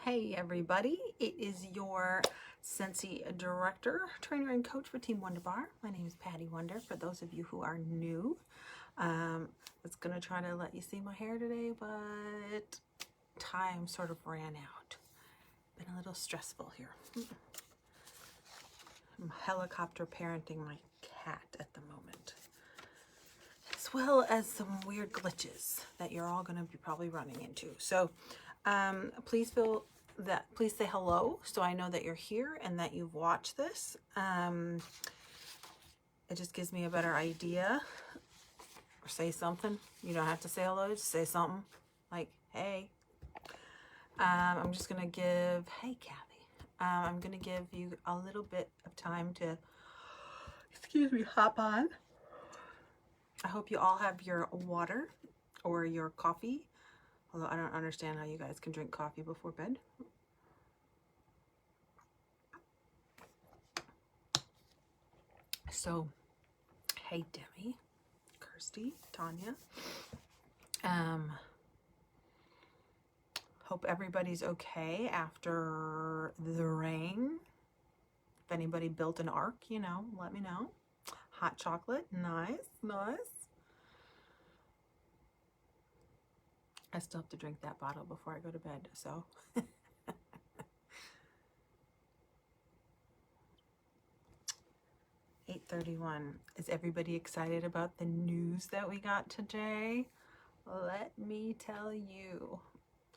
Hey everybody, it is your Scentsy director, trainer, and coach for Team Wonder Bar. My name is Patty Wonder. For those of you who are new, it's gonna try to let you see my hair today, but time sort of ran out. Been a little stressful here. I'm helicopter parenting my cat at the moment, as well as some weird glitches that you're all gonna be probably running into. So please say hello so I know that you're here and that you've watched this. It just gives me a better idea. Or say something. You don't have to say hello, just say something like, hey. I'm just gonna give, hey Kathy, I'm gonna give you a little bit of time to, excuse me, hop on. I hope you all have your water or your coffee. Although I don't understand how you guys can drink coffee before bed. So, hey Demi, Kirsty, Tanya. Hope everybody's okay after the rain. If anybody built an ark, you know, let me know. Hot chocolate, nice, nice. I still have to drink that bottle before I go to bed, so. 8:31. Is everybody excited about the news that we got today? Let me tell you.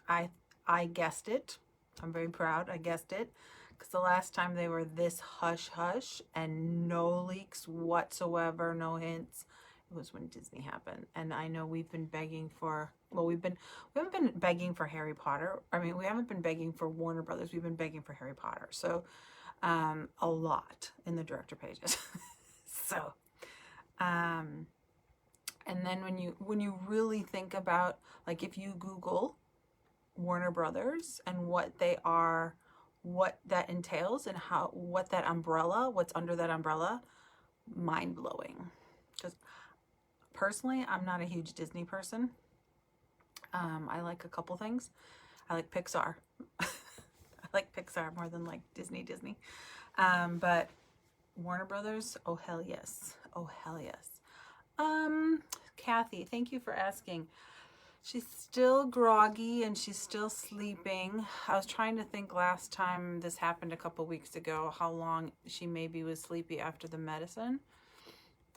I guessed it. I'm very proud I guessed it, because the last time they were this hush hush and no leaks whatsoever, no hints, it was when Disney happened. And I know we've been begging for, well, we haven't been begging for Harry Potter. I mean, we haven't been begging for Warner Brothers. We've been begging for Harry Potter. So a lot in the director pages. So and then when you really think about, like, if you Google Warner Brothers and what they are, what that entails, and what that umbrella, what's under that umbrella, mind blowing. Because personally, I'm not a huge Disney person. I like a couple things. I like Pixar. I like Pixar more than like Disney. But Warner Brothers, oh hell yes. Oh hell yes. Kathy, thank you for asking. She's still groggy and she's still sleeping. I was trying to think last time this happened a couple weeks ago, how long she maybe was sleepy after the medicine.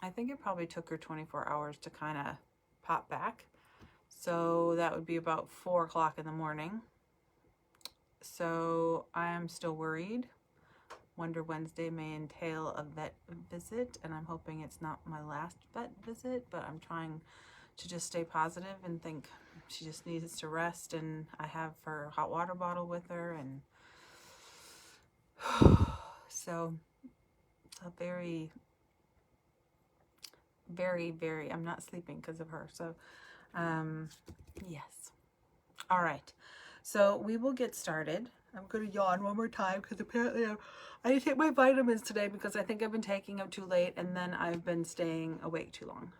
I think it probably took her 24 hours to kind of pop back. So that would be about 4 o'clock in the morning. So I am still worried. Wonder Wednesday may entail a vet visit, and I'm hoping it's not my last vet visit, but I'm trying to just stay positive and think she just needs to rest, and I have her hot water bottle with her, and so it's a very, very, very, I'm not sleeping because of her. So yes. All right, so we will get started. I'm going to yawn one more time because apparently I need to take my vitamins today because I think I've been taking them too late, and then I've been staying awake too long.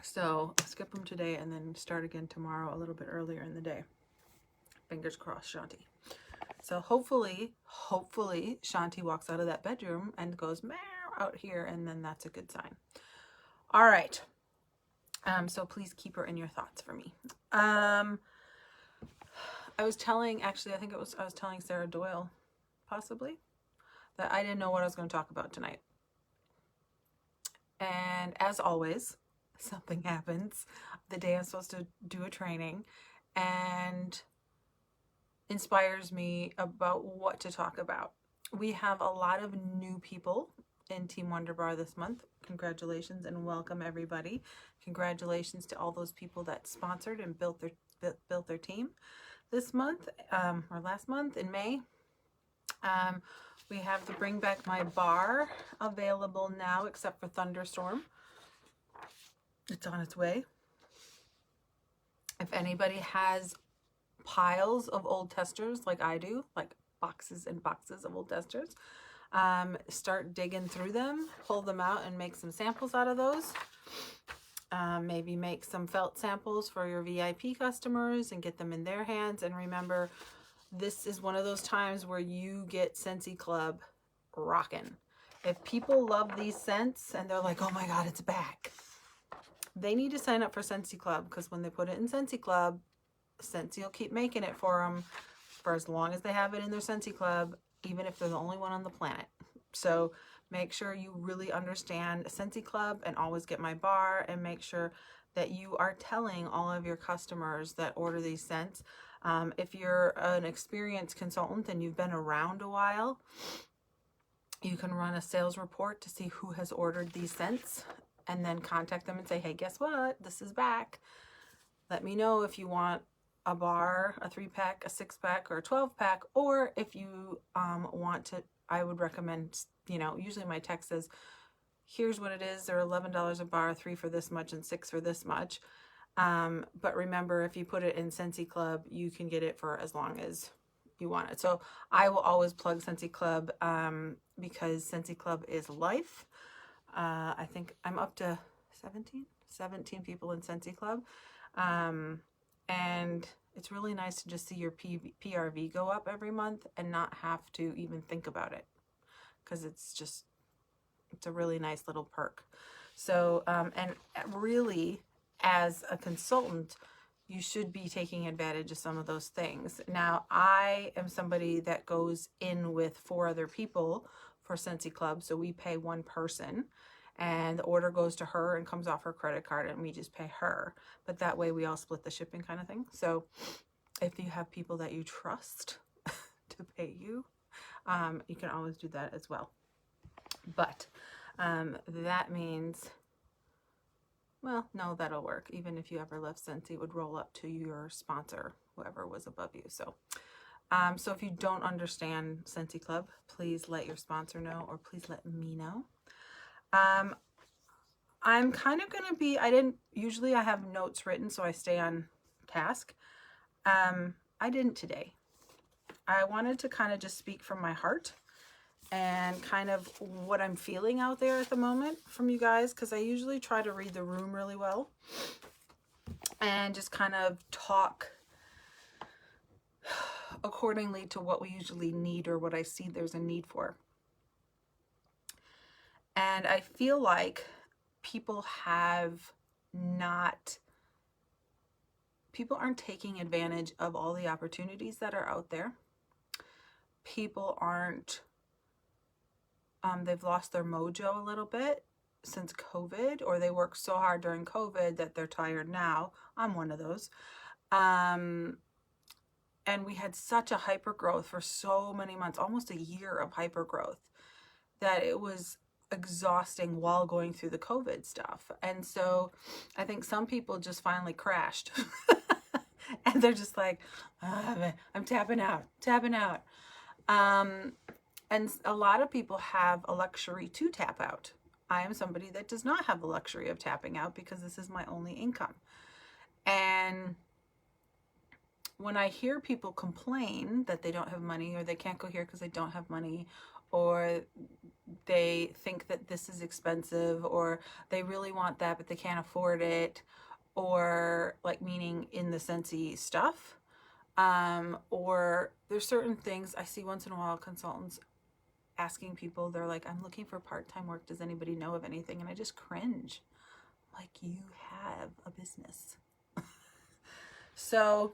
So I'll skip them today and then start again tomorrow a little bit earlier in the day. Fingers crossed, Shanti. So hopefully Shanti walks out of that bedroom and goes meow out here, and then that's a good sign. All right. So please keep her in your thoughts for me. I was telling Sarah Doyle, possibly, that I didn't know what I was going to talk about tonight. And as always, something happens the day I'm supposed to do a training and inspires me about what to talk about. We have a lot of new people in Team Wonder Bar this month. Congratulations and welcome everybody. Congratulations to all those people that sponsored and built their team this month, or last month in May. We have the Bring Back My Bar available now, except for Thunderstorm. It's on its way. If anybody has piles of old testers like I do, like boxes and boxes of old testers, start digging through them, pull them out, and make some samples out of those. Maybe make some felt samples for your VIP customers and get them in their hands. And remember, this is one of those times where you get Scentsy Club rocking. If people love these scents and they're like, oh my God, it's back, they need to sign up for Scentsy Club, because when they put it in Scentsy Club, Scentsy will keep making it for them for as long as they have it in their Scentsy Club, even if they're the only one on the planet. So make sure you really understand Scentsy Club and always get my bar, and make sure that you are telling all of your customers that order these scents. If you're an experienced consultant and you've been around a while, you can run a sales report to see who has ordered these scents, and then contact them and say, hey, guess what? This is back. Let me know if you want a bar, a 3-pack, a 6-pack, or a 12-pack, or if you want to, I would recommend, usually my text says, here's what it is. They're $11 a bar, 3 for this much and 6 for this much. But remember, if you put it in Scentsy Club, you can get it for as long as you want it. So I will always plug Scentsy Club because Scentsy Club is life. I think I'm up to 17 people in Scentsy Club. And it's really nice to just see your PRV go up every month and not have to even think about it, because it's a really nice little perk. So, and really, as a consultant, you should be taking advantage of some of those things. Now, I am somebody that goes in with 4 other people for Scentsy Club, so we pay one person, and the order goes to her and comes off her credit card, and we just pay her. But that way we all split the shipping kind of thing. So if you have people that you trust to pay you, you can always do that as well. But that means, well, no, that'll work. Even if you ever left Scentsy, it would roll up to your sponsor, whoever was above you. So so if you don't understand Scentsy Club, please let your sponsor know, or please let me know. I'm kind of going to be, usually I have notes written so I stay on task. I didn't today. I wanted to kind of just speak from my heart and kind of what I'm feeling out there at the moment from you guys, because I usually try to read the room really well and just kind of talk accordingly to what we usually need, or what I see there's a need for. And I feel like people aren't taking advantage of all the opportunities that are out there. People aren't, they've lost their mojo a little bit since COVID, or they worked so hard during COVID that they're tired now. I'm one of those. And we had such a hyper growth for so many months, almost a year of hyper growth, that it was exhausting while going through the COVID stuff. And so I think some people just finally crashed and they're just like, I'm tapping out. And a lot of people have a luxury to tap out. I am somebody that does not have the luxury of tapping out, because this is my only income. And when I hear people complain that they don't have money, or they can't go here because they don't have money, or they think that this is expensive, or they really want that but they can't afford it, or like, meaning in the Scentsy stuff, or there's certain things I see once in a while, consultants asking people, they're like, I'm looking for part-time work, does anybody know of anything? And I just cringe, like, you have a business. So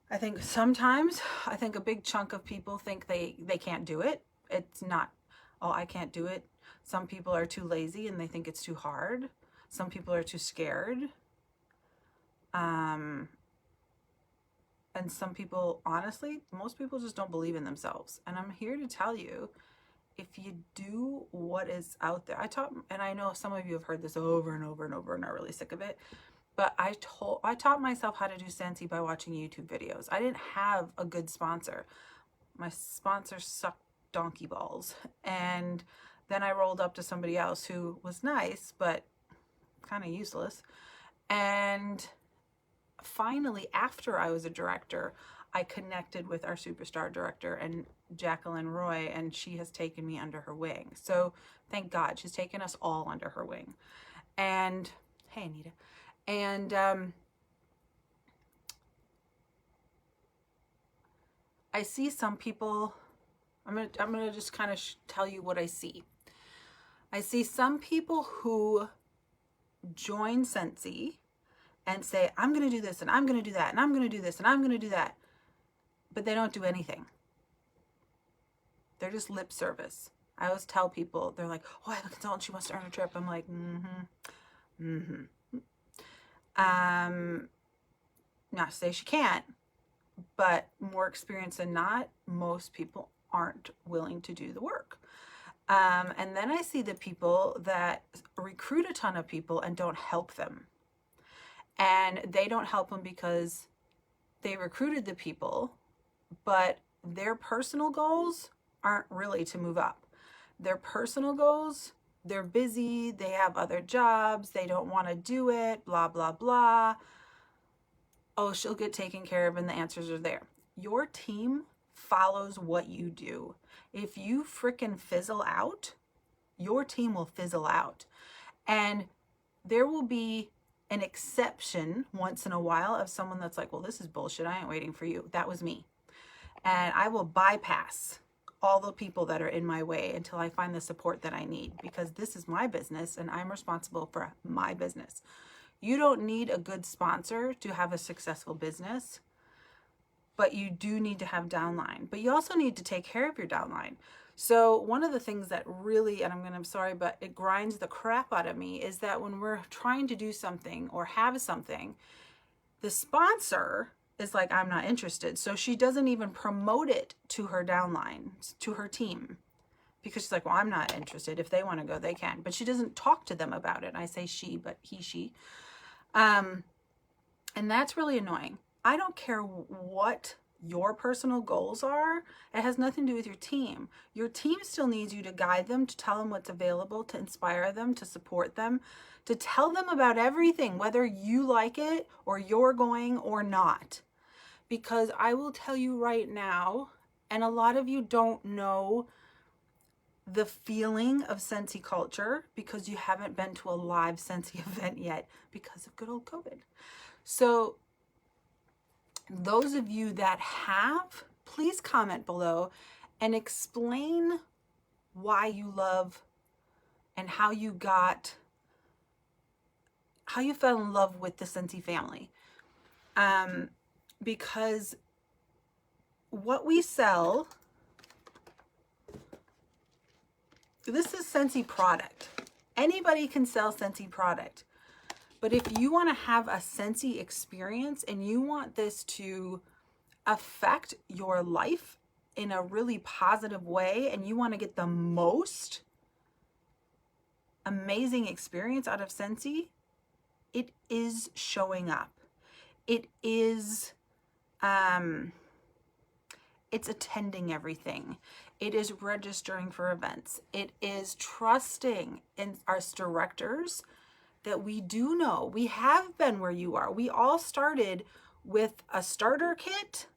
I think sometimes, a big chunk of people think they can't do it. It's not, oh, I can't do it. Some people are too lazy and they think it's too hard. Some people are too scared. And some people, honestly, most people just don't believe in themselves. And I'm here to tell you, if you do what is out there, and I know some of you have heard this over and over and over and are really sick of it, but I taught myself how to do Scentsy by watching YouTube videos. I didn't have a good sponsor. My sponsor sucked donkey balls. And then I rolled up to somebody else who was nice, but kind of useless. And finally, after I was a director, I connected with our superstar director, and Jacqueline Roy, and she has taken me under her wing. So thank God, she's taken us all under her wing. And Hey, Anita. And I see some people, I'm gonna just kind of tell you what I see. I see some people who join Scentsy and say, I'm gonna do this and I'm gonna do that and I'm gonna do this and I'm gonna do that, but they don't do anything. They're just lip service. I always tell people, they're like, oh, I have a consultant, she wants to earn a trip. I'm like, not to say she can't, but more experience than not, most people aren't willing to do the work. And then I see the people that recruit a ton of people and don't help them. And they don't help them because they recruited the people, but their personal goals aren't really to move up. Their personal goals, they're busy, they have other jobs, they don't want to do it, blah, blah, blah. Oh, she'll get taken care of and the answers are there. Your team follows what you do. If you frickin' fizzle out, your team will fizzle out. And there will be an exception once in a while of someone that's like, well, this is bullshit. I ain't waiting for you. That was me. And I will bypass all the people that are in my way until I find the support that I need, because this is my business and I'm responsible for my business. You don't need a good sponsor to have a successful business, but you do need to have downline. But you also need to take care of your downline. So one of the things that really, and I'm sorry, but it grinds the crap out of me, is that when we're trying to do something or have something, the sponsor is like, I'm not interested. So she doesn't even promote it to her downline, to her team, because she's like, well, I'm not interested. If they want to go, they can. But she doesn't talk to them about it. I say she, but he, she. And that's really annoying. I don't care what your personal goals are. It has nothing to do with your team. Your team still needs you to guide them, to tell them what's available, to inspire them, to support them, to tell them about everything, whether you like it or you're going or not. Because I will tell you right now, and a lot of you don't know the feeling of Scentsy culture because you haven't been to a live Scentsy event yet because of good old COVID. So those of you that have, please comment below and explain why you love and how you fell in love with the Scentsy family. Because what we sell, this is Scentsy product. Anybody can sell Scentsy product. But if you want to have a Scentsy experience and you want this to affect your life in a really positive way and you want to get the most amazing experience out of Scentsy, it is showing up. It is, it's attending everything. It is registering for events. It is trusting in our directors that we do know. We have been where you are. We all started with a starter kit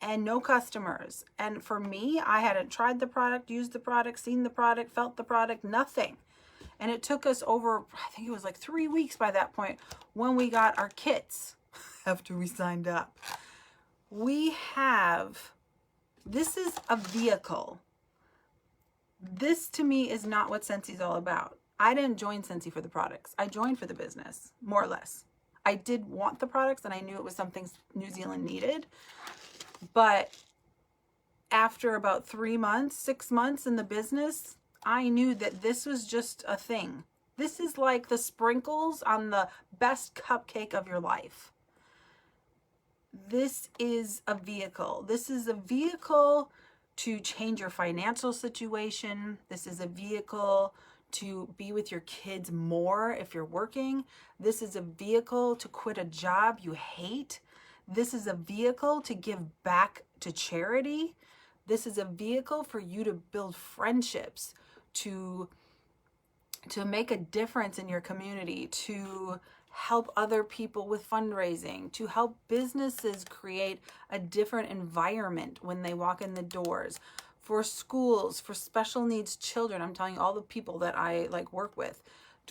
and no customers. And for me, I hadn't tried the product, used the product, seen the product, felt the product, nothing. And it took us over, I think it was like 3 weeks by that point when we got our kits after we signed up. This is a vehicle. This to me is not what Scentsy's all about. I didn't join Scentsy for the products. I joined for the business, more or less. I did want the products and I knew it was something New Zealand needed. But after about 3 months, 6 months in the business, I knew that this was just a thing. This is like the sprinkles on the best cupcake of your life. This is a vehicle. This is a vehicle to change your financial situation. This is a vehicle to be with your kids more if you're working. This is a vehicle to quit a job you hate. This is a vehicle to give back to charity. This is a vehicle for you to build friendships, to make a difference in your community, to help other people with fundraising, to help businesses create a different environment when they walk in the doors, for schools, for special needs children. I'm telling you, all the people that I work with,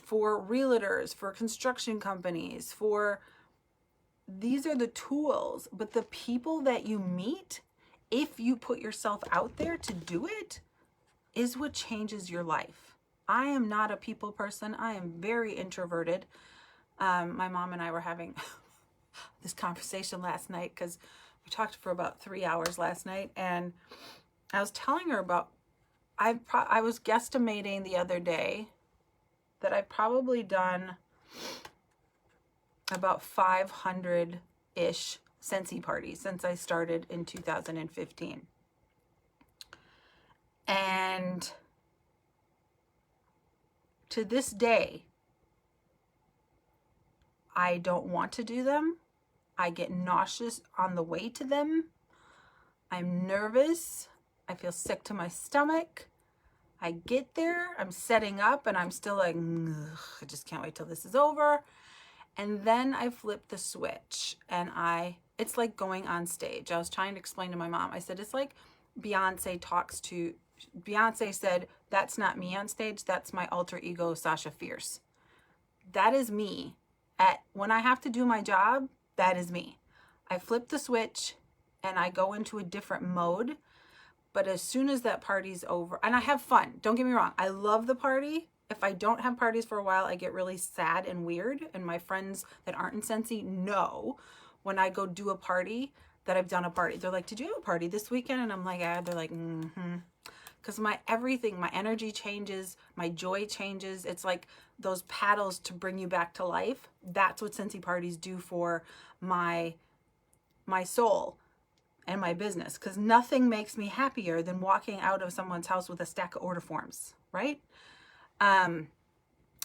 for realtors, for construction companies, these are the tools. But the people that you meet, if you put yourself out there to do it, is what changes your life. I am not a people person. I am very introverted. My mom and I were having this conversation last night because we talked for about 3 hours last night, and I was telling her about, I was guesstimating the other day that I've probably done about 500-ish Scentsy parties since I started in 2015. And to this day, I don't want to do them. I get nauseous on the way to them. I'm nervous. I feel sick to my stomach. I get there, I'm setting up, and I'm still like, I just can't wait till this is over. And then I flip the switch, and it's like going on stage. I was trying to explain to my mom. I said, it's like Beyonce said, that's not me on stage. That's my alter ego, Sasha Fierce. That is me. When I have to do my job, that is me. I flip the switch, and I go into a different mode. But as soon as that party's over, and I have fun, don't get me wrong, I love the party. If I don't have parties for a while, I get really sad and weird. And my friends that aren't in Scentsy know when I go do a party that I've done a party. They're like, did you have a party this weekend? And I'm like, yeah. They're like, mm-hmm. Because my energy changes, my joy changes. It's like those paddles to bring you back to life. That's what Scentsy parties do for my soul and my business, because nothing makes me happier than walking out of someone's house with a stack of order forms, right? And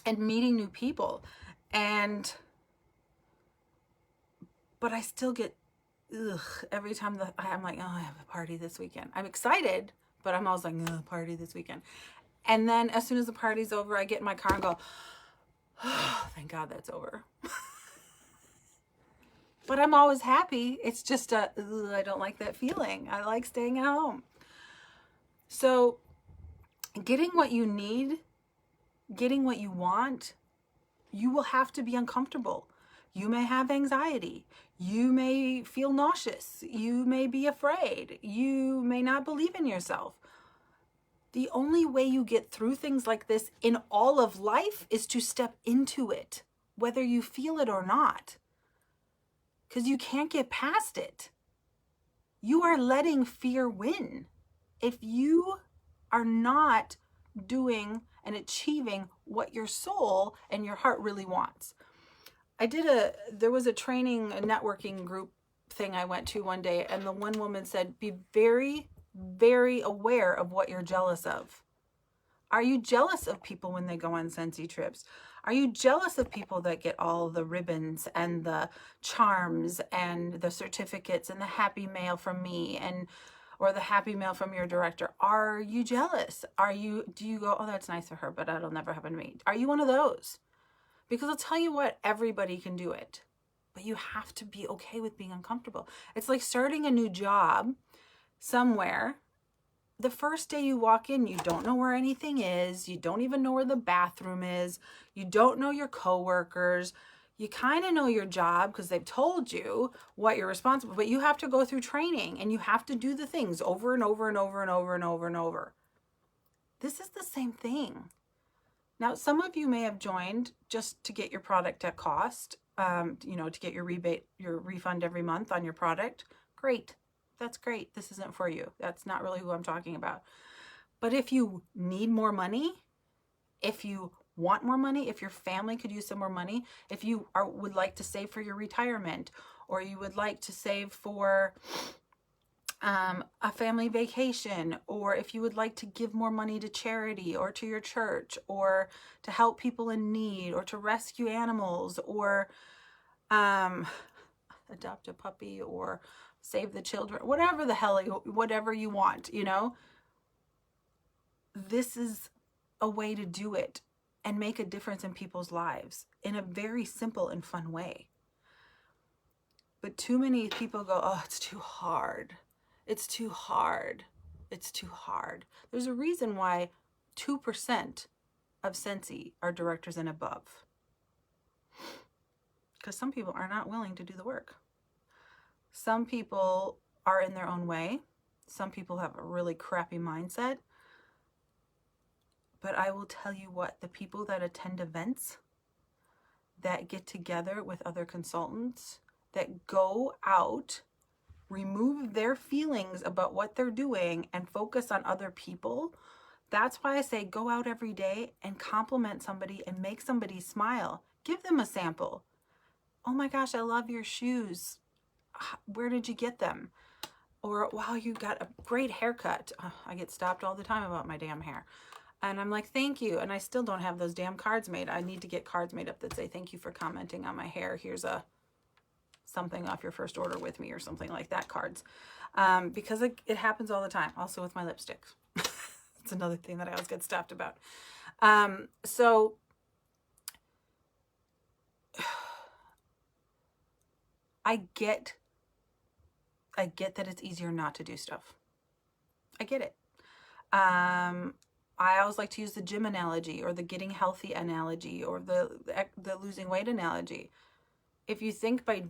meeting new people. But I still get every time I'm like, oh, I have a party this weekend. I'm excited, but I'm always like, oh, party this weekend. And then as soon as the party's over, I get in my car and go, oh, thank God that's over. But I'm always happy. It's just I don't like that feeling. I like staying at home. So getting what you need, getting what you want, you will have to be uncomfortable. You may have anxiety. You may feel nauseous. You may be afraid. You may not believe in yourself. The only way you get through things like this in all of life is to step into it, whether you feel it or not. Because you can't get past it. You are letting fear win. If you are not doing and achieving what your soul and your heart really wants. There was a training, a networking group thing I went to one day, and the one woman said, be very, very aware of what you're jealous of. Are you jealous of people when they go on Scentsy trips? Are you jealous of people that get all the ribbons and the charms and the certificates and the happy mail from me or the happy mail from your director? Are you jealous? Do you go, oh, that's nice of her, but that'll never happen to me? Are you one of those? Because I'll tell you what, everybody can do it, but you have to be okay with being uncomfortable. It's like starting a new job somewhere. The first day you walk in, you don't know where anything is. You don't even know where the bathroom is. You don't know your coworkers. You kind of know your job because they've told you what you're responsible for, but you have to go through training and you have to do the things over and over and over and over and over and over. This is the same thing. Now, some of you may have joined just to get your product at cost, to get your rebate, your refund every month on your product. Great. That's great. This isn't for you. That's not really who I'm talking about. But if you need more money, if you want more money, if your family could use some more money, if you would like to save for your retirement, or you would like to save for a family vacation, or if you would like to give more money to charity or to your church, or to help people in need, or to rescue animals, or adopt a puppy, or save the children, whatever you want, this is a way to do it and make a difference in people's lives in a very simple and fun way. But too many people go, oh, it's too hard. It's too hard. It's too hard. There's a reason why 2% of Scentsy are directors and above. Because some people are not willing to do the work. Some people are in their own way. Some people have a really crappy mindset. But I will tell you what, the people that attend events, that get together with other consultants, that go out, remove their feelings about what they're doing and focus on other people. That's why I say go out every day and compliment somebody and make somebody smile. Give them a sample. Oh my gosh, I love your shoes. Where did you get them? Or, wow, you got a great haircut. I get stopped all the time about my damn hair. And I'm like, thank you. And I still don't have those damn cards made. I need to get cards made up that say, thank you for commenting on my hair. Here's a something off your first order with me or something like that cards. Because it happens all the time. Also with my lipsticks. It's another thing that I always get stopped about. So I get that it's easier not to do stuff. I get it. I always like to use the gym analogy or the getting healthy analogy or the losing weight analogy. If you think by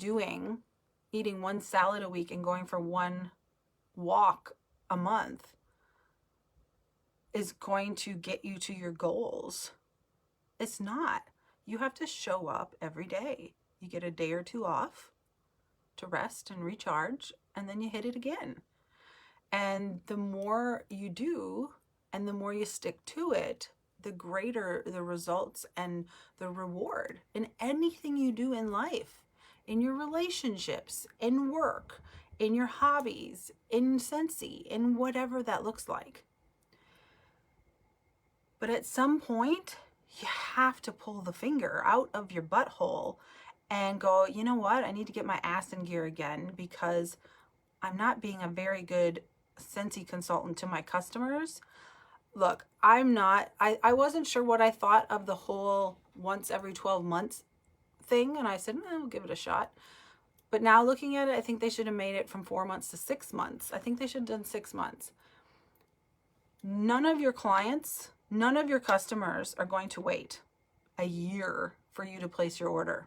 eating one salad a week and going for one walk a month is going to get you to your goals, it's not. You have to show up every day. You get a day or two off to rest and recharge, and then you hit it again. And the more you do and the more you stick to it, the greater the results and the reward in anything you do in life, in your relationships, in work, in your hobbies, in Scentsy, in whatever that looks like. But at some point, you have to pull the finger out of your butthole and go, you know what? I need to get my ass in gear again because I'm not being a very good Scentsy consultant to my customers. Look, I wasn't sure what I thought of the whole once every 12 months thing. And I said, I'll give it a shot. But now looking at it, I think they should have made it from 4 months to 6 months. I think they should have done 6 months. None of your clients, none of your customers are going to wait a year for you to place your order.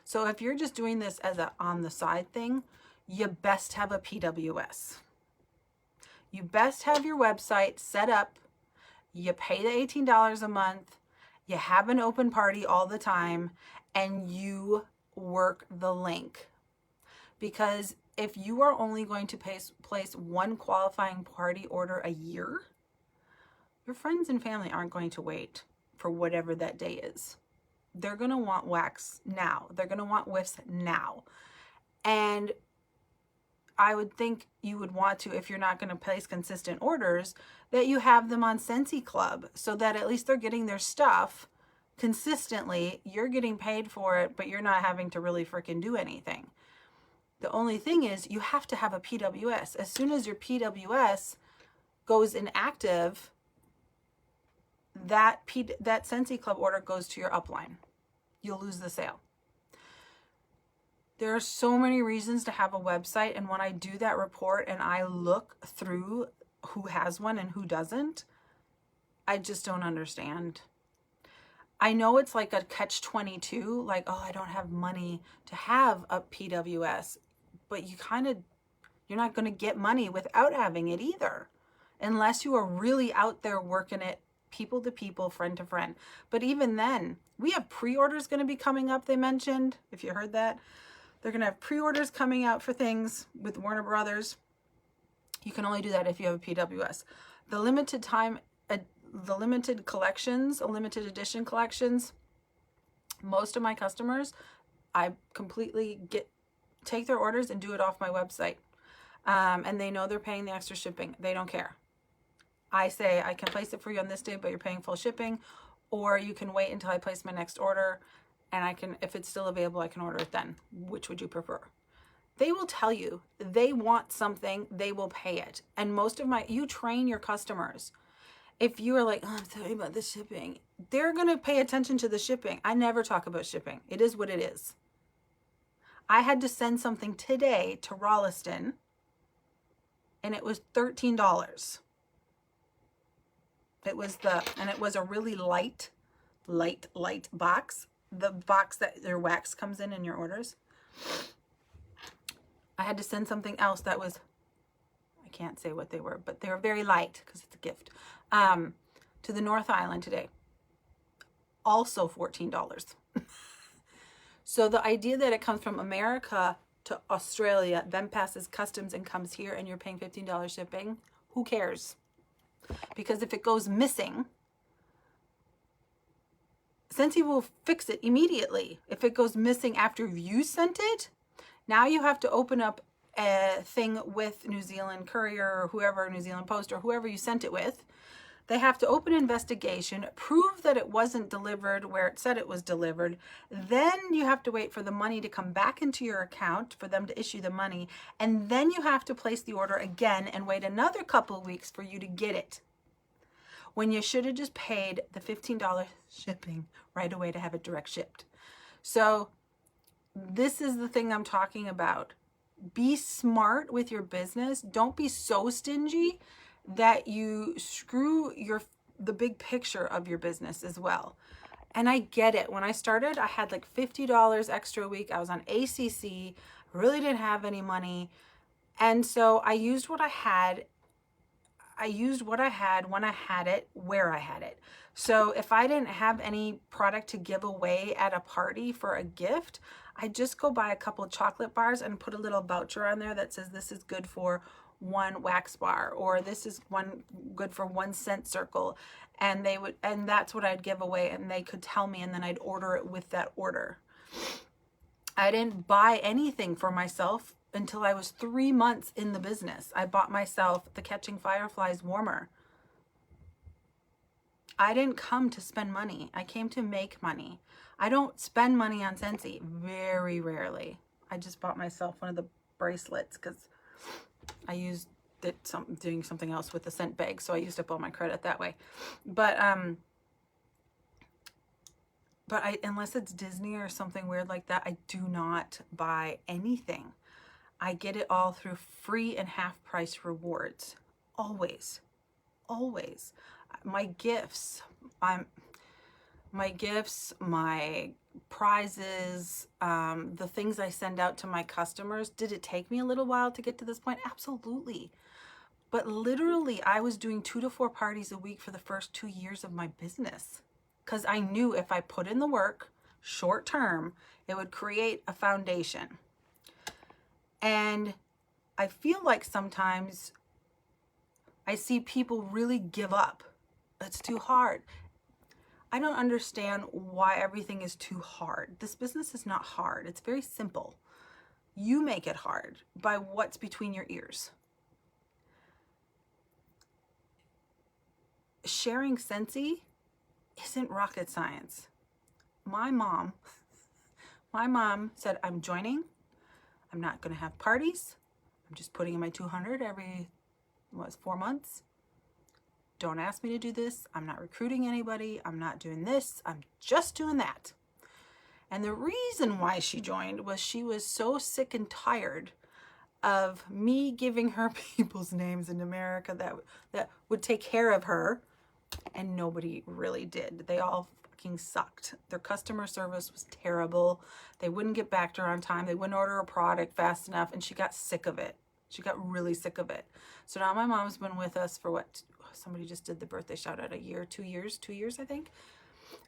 So if you're just doing this as a on the side thing, you best have a PWS. You best have your website set up. You pay the $18 a month. You have an open party all the time, and you work the link. Because if you are only going to place one qualifying party order a year, your friends and family aren't going to wait for whatever that day is. They're going to want wax now. They're going to want whiffs now. And I would think you would want to, if you're not going to place consistent orders, that you have them on Scentsy Club so that at least they're getting their stuff consistently. You're getting paid for it, but you're not having to really freaking do anything. The only thing is you have to have a PWS. As soon as your PWS goes inactive, that Scentsy Club order goes to your upline. You'll lose the sale. There are so many reasons to have a website, and when I do that report and I look through who has one and who doesn't, I just don't understand. I know it's like a catch-22, like, oh, I don't have money to have a PWS, but you're not going to get money without having it either, unless you are really out there working it people to people, friend to friend. But even then, we have pre-orders going to be coming up, they mentioned, if you heard that. They're going to have pre-orders coming out for things with Warner Brothers. You can only do that if you have a PWS. The limited time, the limited collections, limited edition collections, most of my customers, I completely take their orders and do it off my website. And they know they're paying the extra shipping. They don't care. I say, I can place it for you on this day, but you're paying full shipping, or you can wait until I place my next order, and I can, if it's still available, I can order it then. Which would you prefer? They will tell you. They want something, they will pay it. And you train your customers. If you are like, oh, I'm sorry about the shipping, they're going to pay attention to the shipping. I never talk about shipping. It is what it is. I had to send something today to Rolliston, and it was $13. It was and it was a really light box. The box that your wax comes in your orders. I had to send something else that was, I can't say what they were, but they were very light because it's a gift, to the North Island today. Also $14. So the idea that it comes from America to Australia, then passes customs and comes here and you're paying $15 shipping, who cares? Because if it goes missing, Scentsy will fix it immediately. If it goes missing after you sent it, now you have to open up a thing with New Zealand Courier or whoever, New Zealand Post or whoever you sent it with. They have to open an investigation, prove that it wasn't delivered where it said it was delivered. Then you have to wait for the money to come back into your account for them to issue the money. And then you have to place the order again and wait another couple of weeks for you to get it. When you should have just paid the $15 shipping right away to have it direct shipped. So this is the thing I'm talking about. Be smart with your business. Don't be so stingy that you screw the big picture of your business as well. And I get it. When I started, I had like $50 extra a week. I was on ACC, really didn't have any money. And so I used what I had. I used what I had when I had it, where I had it. So if I didn't have any product to give away at a party for a gift, I just go buy a couple of chocolate bars and put a little voucher on there that says this is good for one wax bar, or this is good for one scent circle, and that's what I'd give away, and they could tell me, and then I'd order it with that order. I didn't buy anything for myself until I was 3 months in the business. I bought myself the Catching Fireflies warmer. I didn't come to spend money. I came to make money. I don't spend money on Scentsy, very rarely. I just bought myself one of the bracelets because I used it doing something else with the scent bag, so I used up all my credit that way. But unless it's Disney or something weird like that, I do not buy anything. I get it all through free and half price rewards. Always. Always. My gifts, my prizes, the things I send out to my customers. Did it take me a little while to get to this point? Absolutely. But literally, I was doing 2 to 4 parties a week for the first 2 years of my business because I knew if I put in the work short term, it would create a foundation. And I feel like sometimes I see people really give up. It's too hard. I don't understand why everything is too hard. This business is not hard. It's very simple. You make it hard by what's between your ears. Sharing Scentsy isn't rocket science. My mom said, I'm joining. I'm not going to have parties. I'm just putting in my 200 every 4 months. Don't ask me to do this. I'm not recruiting anybody. I'm not doing this. I'm just doing that. And the reason why she joined was she was so sick and tired of me giving her people's names in America that would take care of her, and nobody really did. They all fucking sucked. Their customer service was terrible. They wouldn't get back to her on time. They wouldn't order a product fast enough, and she got sick of it. She got really sick of it. So now my mom's been with us for what? Somebody just did the birthday shout out, 2 years, I think.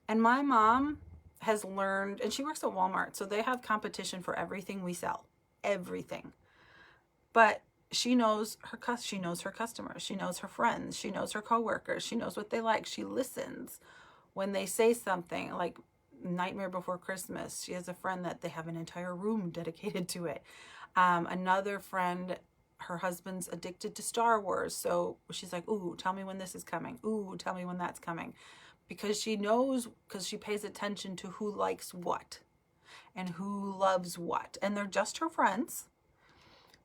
And my mom has learned, and she works at Walmart, so they have competition for everything we sell, everything. But she knows her customers, she knows her friends, she knows her coworkers, she knows what they like. She listens when they say something like Nightmare Before Christmas. She has a friend that they have an entire room dedicated to it. Another friend, her husband's addicted to Star Wars, so she's like, ooh, tell me when this is coming. Ooh, tell me when that's coming. Because she knows, because she pays attention to who likes what and who loves what. And they're just her friends,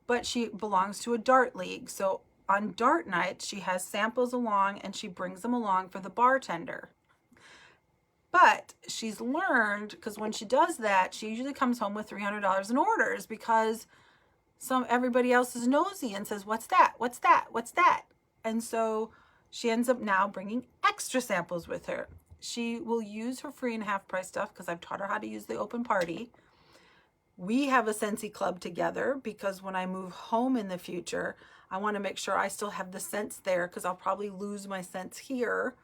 but she belongs to a dart league. So on dart night, she has samples along and she brings them along for the bartender. But she's learned, because when she does that, she usually comes home with $300 in orders because everybody else is nosy and says, what's that? What's that? What's that? And so She ends up now bringing extra samples with her. She will use her free and half price stuff because I've taught her how to use the open party. We have a Scentsy club together because when I move home in the future, I want to make sure I still have the scents there because I'll probably lose my scents here.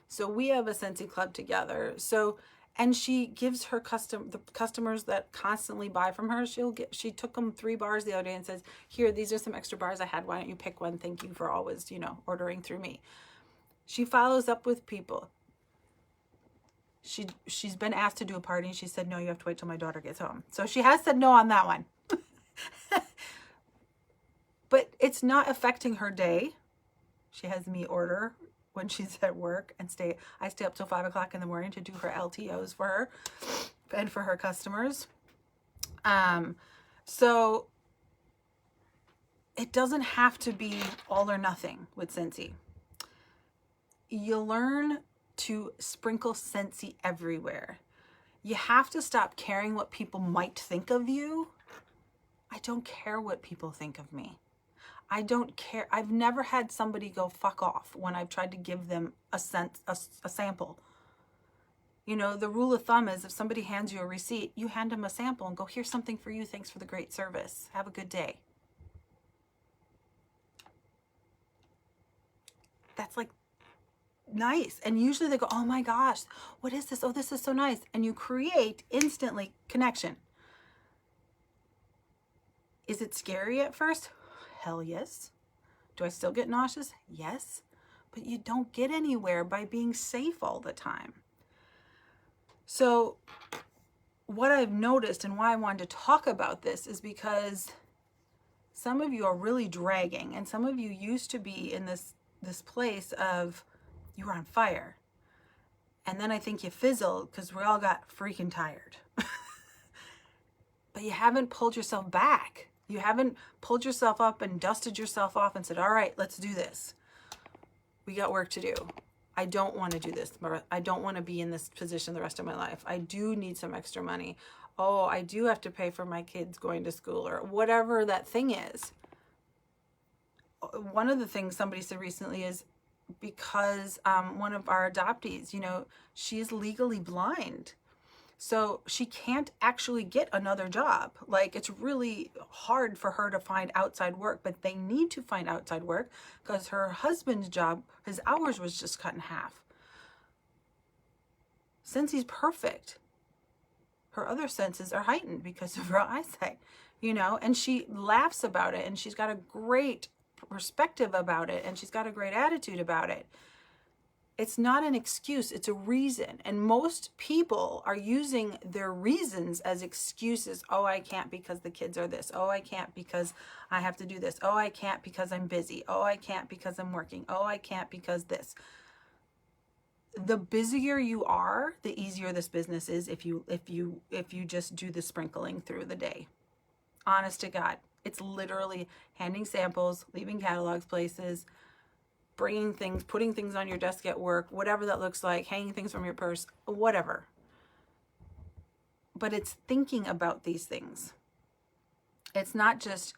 So we have a Scentsy club together. So, and she gives her the customers that constantly buy from her, she took them 3 bars the other day and says, here, these are some extra bars I had. Why don't you pick one? Thank you for always, ordering through me. She follows up with people. She's been asked to do a party and she said, no, you have to wait till my daughter gets home. So she has said no on that one. But it's not affecting her day. She has me order when she's at work and I stay up till 5 o'clock in the morning to do her LTOs for her and for her customers. So it doesn't have to be all or nothing with Scentsy. You learn to sprinkle Scentsy everywhere. You have to stop caring what people might think of you. I don't care what people think of me. I don't care. I've never had somebody go fuck off when I've tried to give them a sample. The rule of thumb is if somebody hands you a receipt, you hand them a sample and go, here's something for you. Thanks for the great service. Have a good day. That's like nice. And usually they go, oh my gosh, what is this? Oh, this is so nice. And you create instantly connection. Is it scary at first? Hell yes. Do I still get nauseous? Yes. But you don't get anywhere by being safe all the time. So what I've noticed and why I wanted to talk about this is because some of you are really dragging, and some of you used to be in this place of you were on fire. And then I think you fizzled because we all got freaking tired. But you haven't pulled yourself back. You haven't pulled yourself up and dusted yourself off and said, all right, let's do this. We got work to do. I don't want to do this. I don't want to be in this position the rest of my life. I do need some extra money. Oh, I do have to pay for my kids going to school or whatever that thing is. One of the things somebody said recently is because one of our adoptees, she's legally blind. So she can't actually get another job. Like, it's really hard for her to find outside work, but they need to find outside work because her husband's job, his hours was just cut in half. Scentsy's perfect. Her other senses are heightened because of her eyesight, and she laughs about it and she's got a great perspective about it and she's got a great attitude about it. It's not an excuse, it's a reason. And most people are using their reasons as excuses. Oh, I can't because the kids are this. Oh, I can't because I have to do this. Oh, I can't because I'm busy. Oh, I can't because I'm working. Oh, I can't because this. The busier you are, the easier this business is if you just do the sprinkling through the day. Honest to God. It's literally handing samples, leaving catalogs places, bringing things, putting things on your desk at work, whatever that looks like, hanging things from your purse, whatever. But it's thinking about these things. It's not just,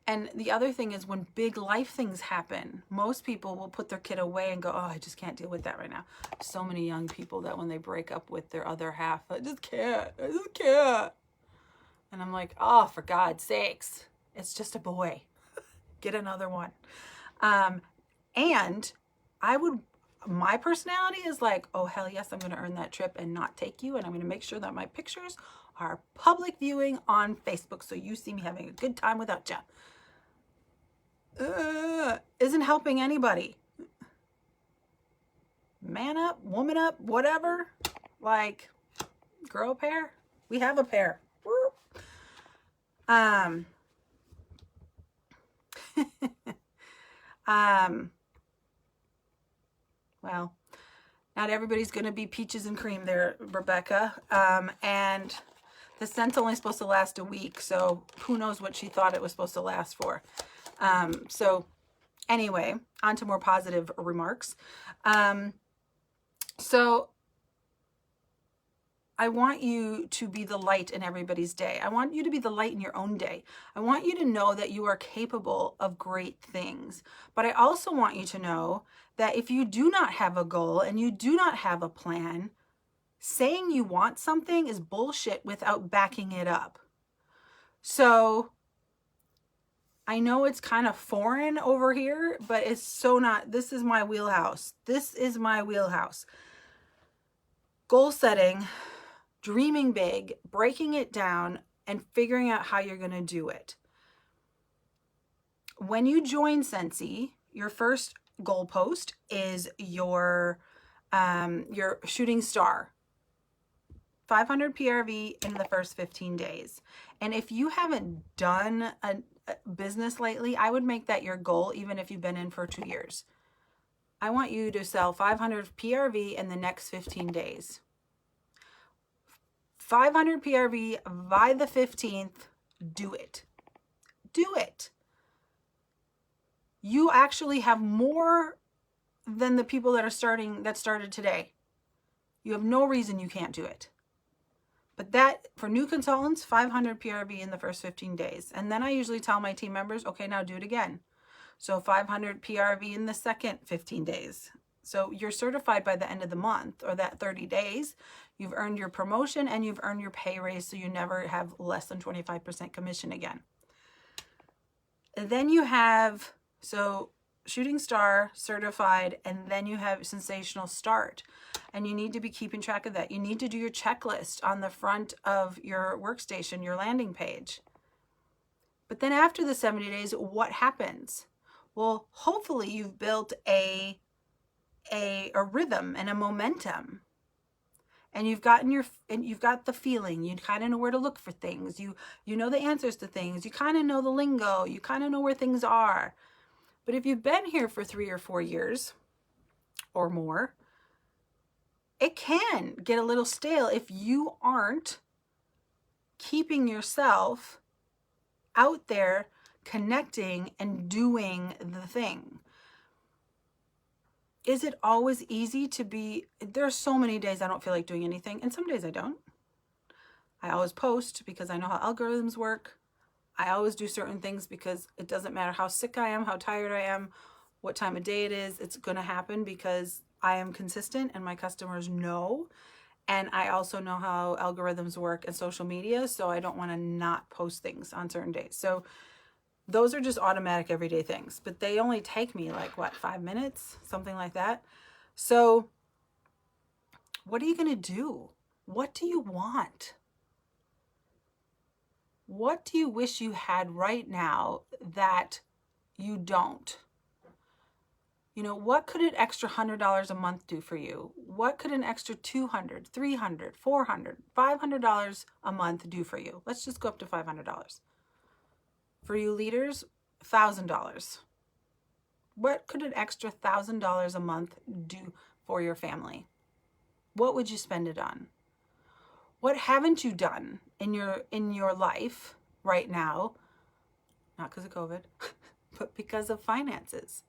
and the other thing is when big life things happen, most people will put their kid away and go, oh, I just can't deal with that right now. So many young people that when they break up with their other half, I just can't. And I'm like, oh, for God's sakes, it's just a boy. Get another one. And my personality is like, oh, hell yes, I'm going to earn that trip and not take you. And I'm going to make sure that my pictures are public viewing on Facebook so you see me having a good time without you. Isn't helping anybody. Man up, woman up, whatever. Like, grow a pair. We have a pair. Well, not everybody's going to be peaches and cream there, Rebecca. And the scent's only supposed to last a week, so who knows what she thought it was supposed to last for. So anyway, on to more positive remarks. So I want you to be the light in everybody's day. I want you to be the light in your own day. I want you to know that you are capable of great things. But I also want you to know that if you do not have a goal and you do not have a plan, saying you want something is bullshit without backing it up. So I know it's kind of foreign over here, but it's so not. This is my wheelhouse. This is my wheelhouse. Goal setting, dreaming big, breaking it down, and figuring out how you're going to do it. When you join Scentsy, your first goalpost is your shooting star. 500 PRV in the first 15 days. And if you haven't done a business lately, I would make that your goal, even if you've been in for 2 years. I want you to sell 500 PRV in the next 15 days. 500 PRV by the 15th, do it. Do it. You actually have more than the people that started today. You have no reason you can't do it. But that, for new consultants, 500 PRV in the first 15 days. And then I usually tell my team members, okay, now do it again. So 500 PRV in the second 15 days. So you're certified by the end of the month, or that 30 days. You've earned your promotion and you've earned your pay raise, so you never have less than 25% commission again. And then you have, so shooting star, certified, and then you have sensational start. And you need to be keeping track of that. You need to do your checklist on the front of your workstation, your landing page. But then after the 70 days, what happens? Well, hopefully you've built a rhythm and a momentum. And you've got the feeling. You kind of know where to look for things. You know the answers to things. You kind of know the lingo. You kind of know where things are. But if you've been here for 3 or 4 years or more, it can get a little stale if you aren't keeping yourself out there, connecting and doing the thing. Is it always easy to be? There's so many days I don't feel like doing anything, and some days I don't. I always post because I know how algorithms work. I always do certain things because it doesn't matter how sick I am, how tired I am, what time of day it is, it's going to happen because I am consistent and my customers know. And I also know how algorithms work and social media, so I don't want to not post things on certain days. So those are just automatic everyday things, but they only take me like, what, 5 minutes, something like that. So what are you going to do? What do you want? What do you wish you had right now that you don't? You know, what could an extra $100 a month do for you? What could an extra $200, $300, $400, $500 a month do for you? Let's just go up to $500. For you leaders, $1,000. What could an extra $1,000 a month do for your family? What would you spend it on? What haven't you done in your life right now? Not because of COVID, but because of finances.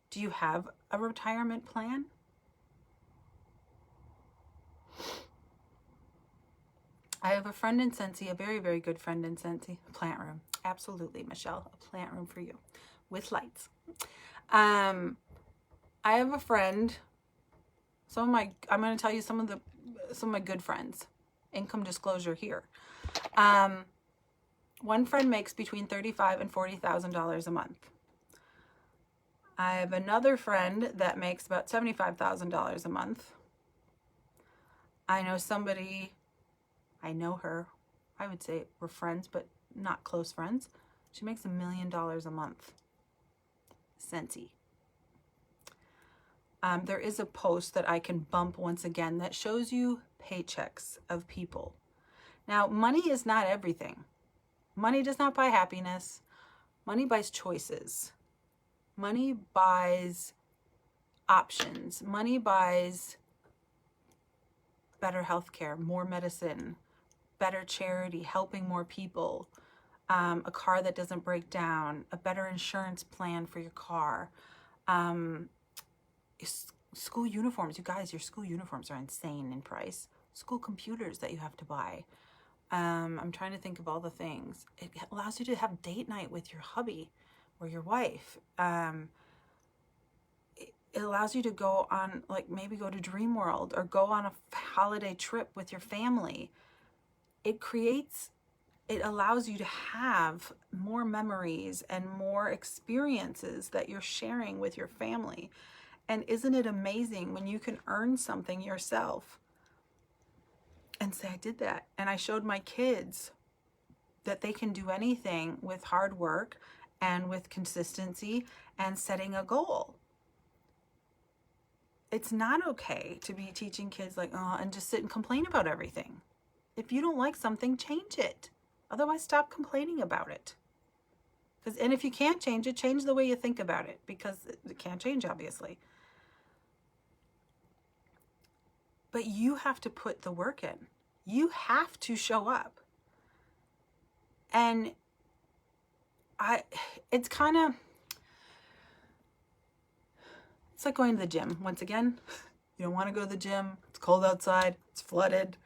Do you have a retirement plan? I have a friend in Scentsy, a very, very good friend in Scentsy. A plant room. Absolutely, Michelle. A plant room for you with lights. I have a friend. I'm going to tell you some of my good friends. Income disclosure here. One friend makes between $35,000 and $40,000 a month. I have another friend that makes about $75,000 a month. I know her. I would say we're friends, but not close friends. She makes $1 million a month. Scentsy. There is a post that I can bump once again that shows you paychecks of people. Now, money is not everything. Money does not buy happiness. Money buys choices. Money buys options. Money buys better healthcare, more medicine, better charity, helping more people, a car that doesn't break down, a better insurance plan for your car, School uniforms, you guys, your school uniforms are insane in price. School computers that you have to buy. I'm trying to think of all the things. It allows you to have date night with your hubby or your wife. It allows you to go on, like, maybe go to Dream World or go on a holiday trip with your family. It allows you to have more memories and more experiences that you're sharing with your family. And isn't it amazing when you can earn something yourself and say, I did that. And I showed my kids that they can do anything with hard work and with consistency and setting a goal. It's not okay to be teaching kids like, oh, and just sit and complain about everything. If you don't like something, change it. Otherwise, stop complaining about it. And if you can't change it, change the way you think about it, because it can't change, obviously. But you have to put the work in. You have to show up. And it's like going to the gym. Once again, you don't want to go to the gym. It's cold outside. It's flooded.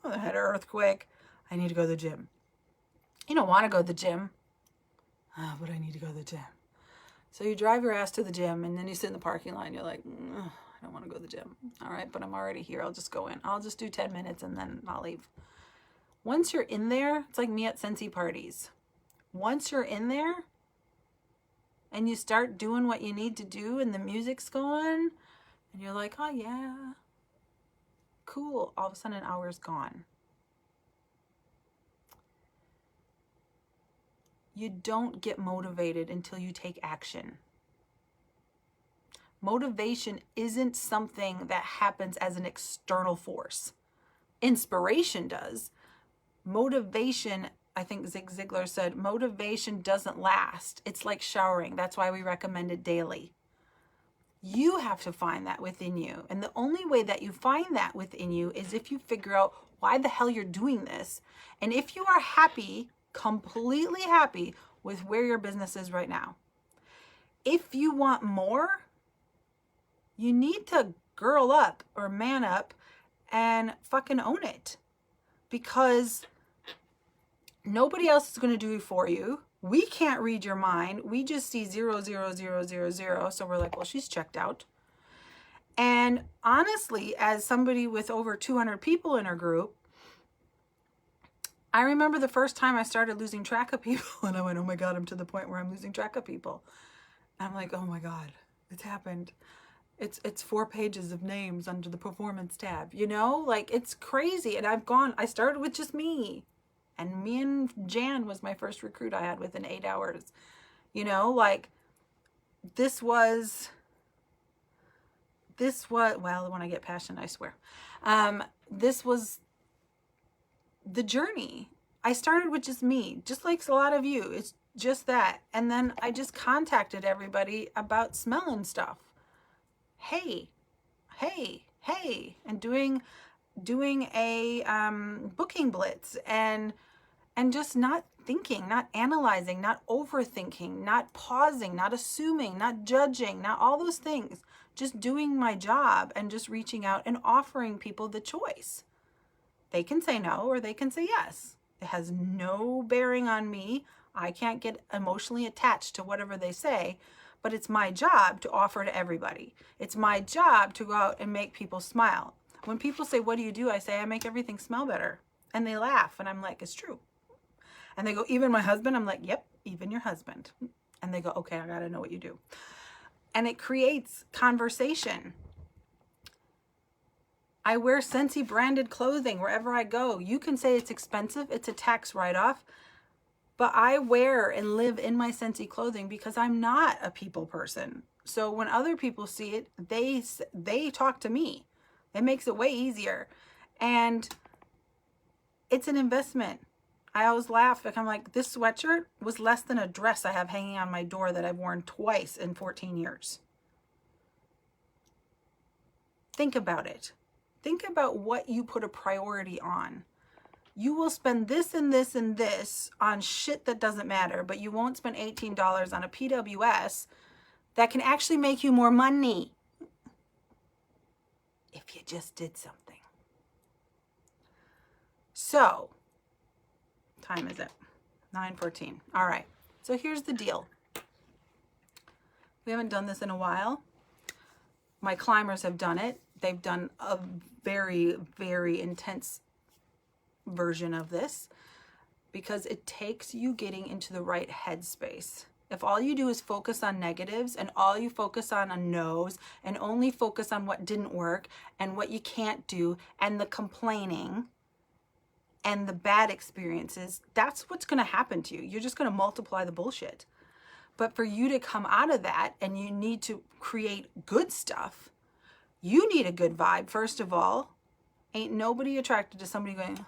Oh, I had an earthquake. I need to go to the gym. You don't want to go to the gym. Oh, but I need to go to the gym. So you drive your ass to the gym, and then you sit in the parking lot and you're like, I don't want to go to the gym. All right, but I'm already here. I'll just go in. I'll just do 10 minutes and then I'll leave. Once you're in there, it's like me at Scentsy parties. Once you're in there and you start doing what you need to do and the music's going and you're like, oh yeah, cool. All of a sudden an hour's gone. You don't get motivated until you take action. Motivation isn't something that happens as an external force. Inspiration does. Motivation, I think Zig Ziglar said, motivation doesn't last. It's like showering. That's why we recommend it daily. You have to find that within you. And the only way that you find that within you is if you figure out why the hell you're doing this. And if you are happy, completely happy with where your business is right now. If you want more, you need to girl up or man up and fucking own it. Because nobody else is going to do it for you. We can't read your mind. We just see 0, 0, 0, 0, 0. So we're like, well, she's checked out. And honestly, as somebody with over 200 people in her group, I remember the first time I started losing track of people and I went, oh my God, I'm to the point where I'm losing track of people. I'm like, oh my God, it's happened. It's 4 pages of names under the performance tab, you know, like it's crazy. And I started with just me, and me and Jan was my first recruit I had within 8 hours, you know, like well, when I get passionate, I swear. This was the journey. I started with just me, just like a lot of you. It's just that. And then I just contacted everybody about smelling stuff. Hey, and doing a booking blitz and just not thinking, not analyzing, not overthinking, not pausing, not assuming, not judging, not all those things. Just doing my job and just reaching out and offering people the choice. They can say no or they can say yes. It has no bearing on me. I can't get emotionally attached to whatever they say, but it's my job to offer to everybody. It's my job to go out and make people smile. When people say, what do you do? I say, I make everything smell better. And they laugh and I'm like, it's true. And they go, even my husband? I'm like, yep, even your husband. And they go, okay, I gotta know what you do. And it creates conversation. I wear Scentsy branded clothing wherever I go. You can say it's expensive, it's a tax write-off, but I wear and live in my Scentsy clothing because I'm not a people person. So when other people see it, they talk to me. It makes it way easier. And it's an investment. I always laugh. I'm like, this sweatshirt was less than a dress I have hanging on my door that I've worn twice in 14 years. Think about it. Think about what you put a priority on. You will spend this and this and this on shit that doesn't matter, but you won't spend $18 on a PWS that can actually make you more money. if you just did something. So, time is it? 9:14. All right. So here's the deal. We haven't done this in a while. My climbers have done it. They've done a very, very intense version of this because it takes you getting into the right headspace. If all you do is focus on negatives and all you focus on no's and only focus on what didn't work and what you can't do and the complaining and the bad experiences, that's what's going to happen to you. You're just going to multiply the bullshit. But for you to come out of that and you need to create good stuff, you need a good vibe, first of all. Ain't nobody attracted to somebody going,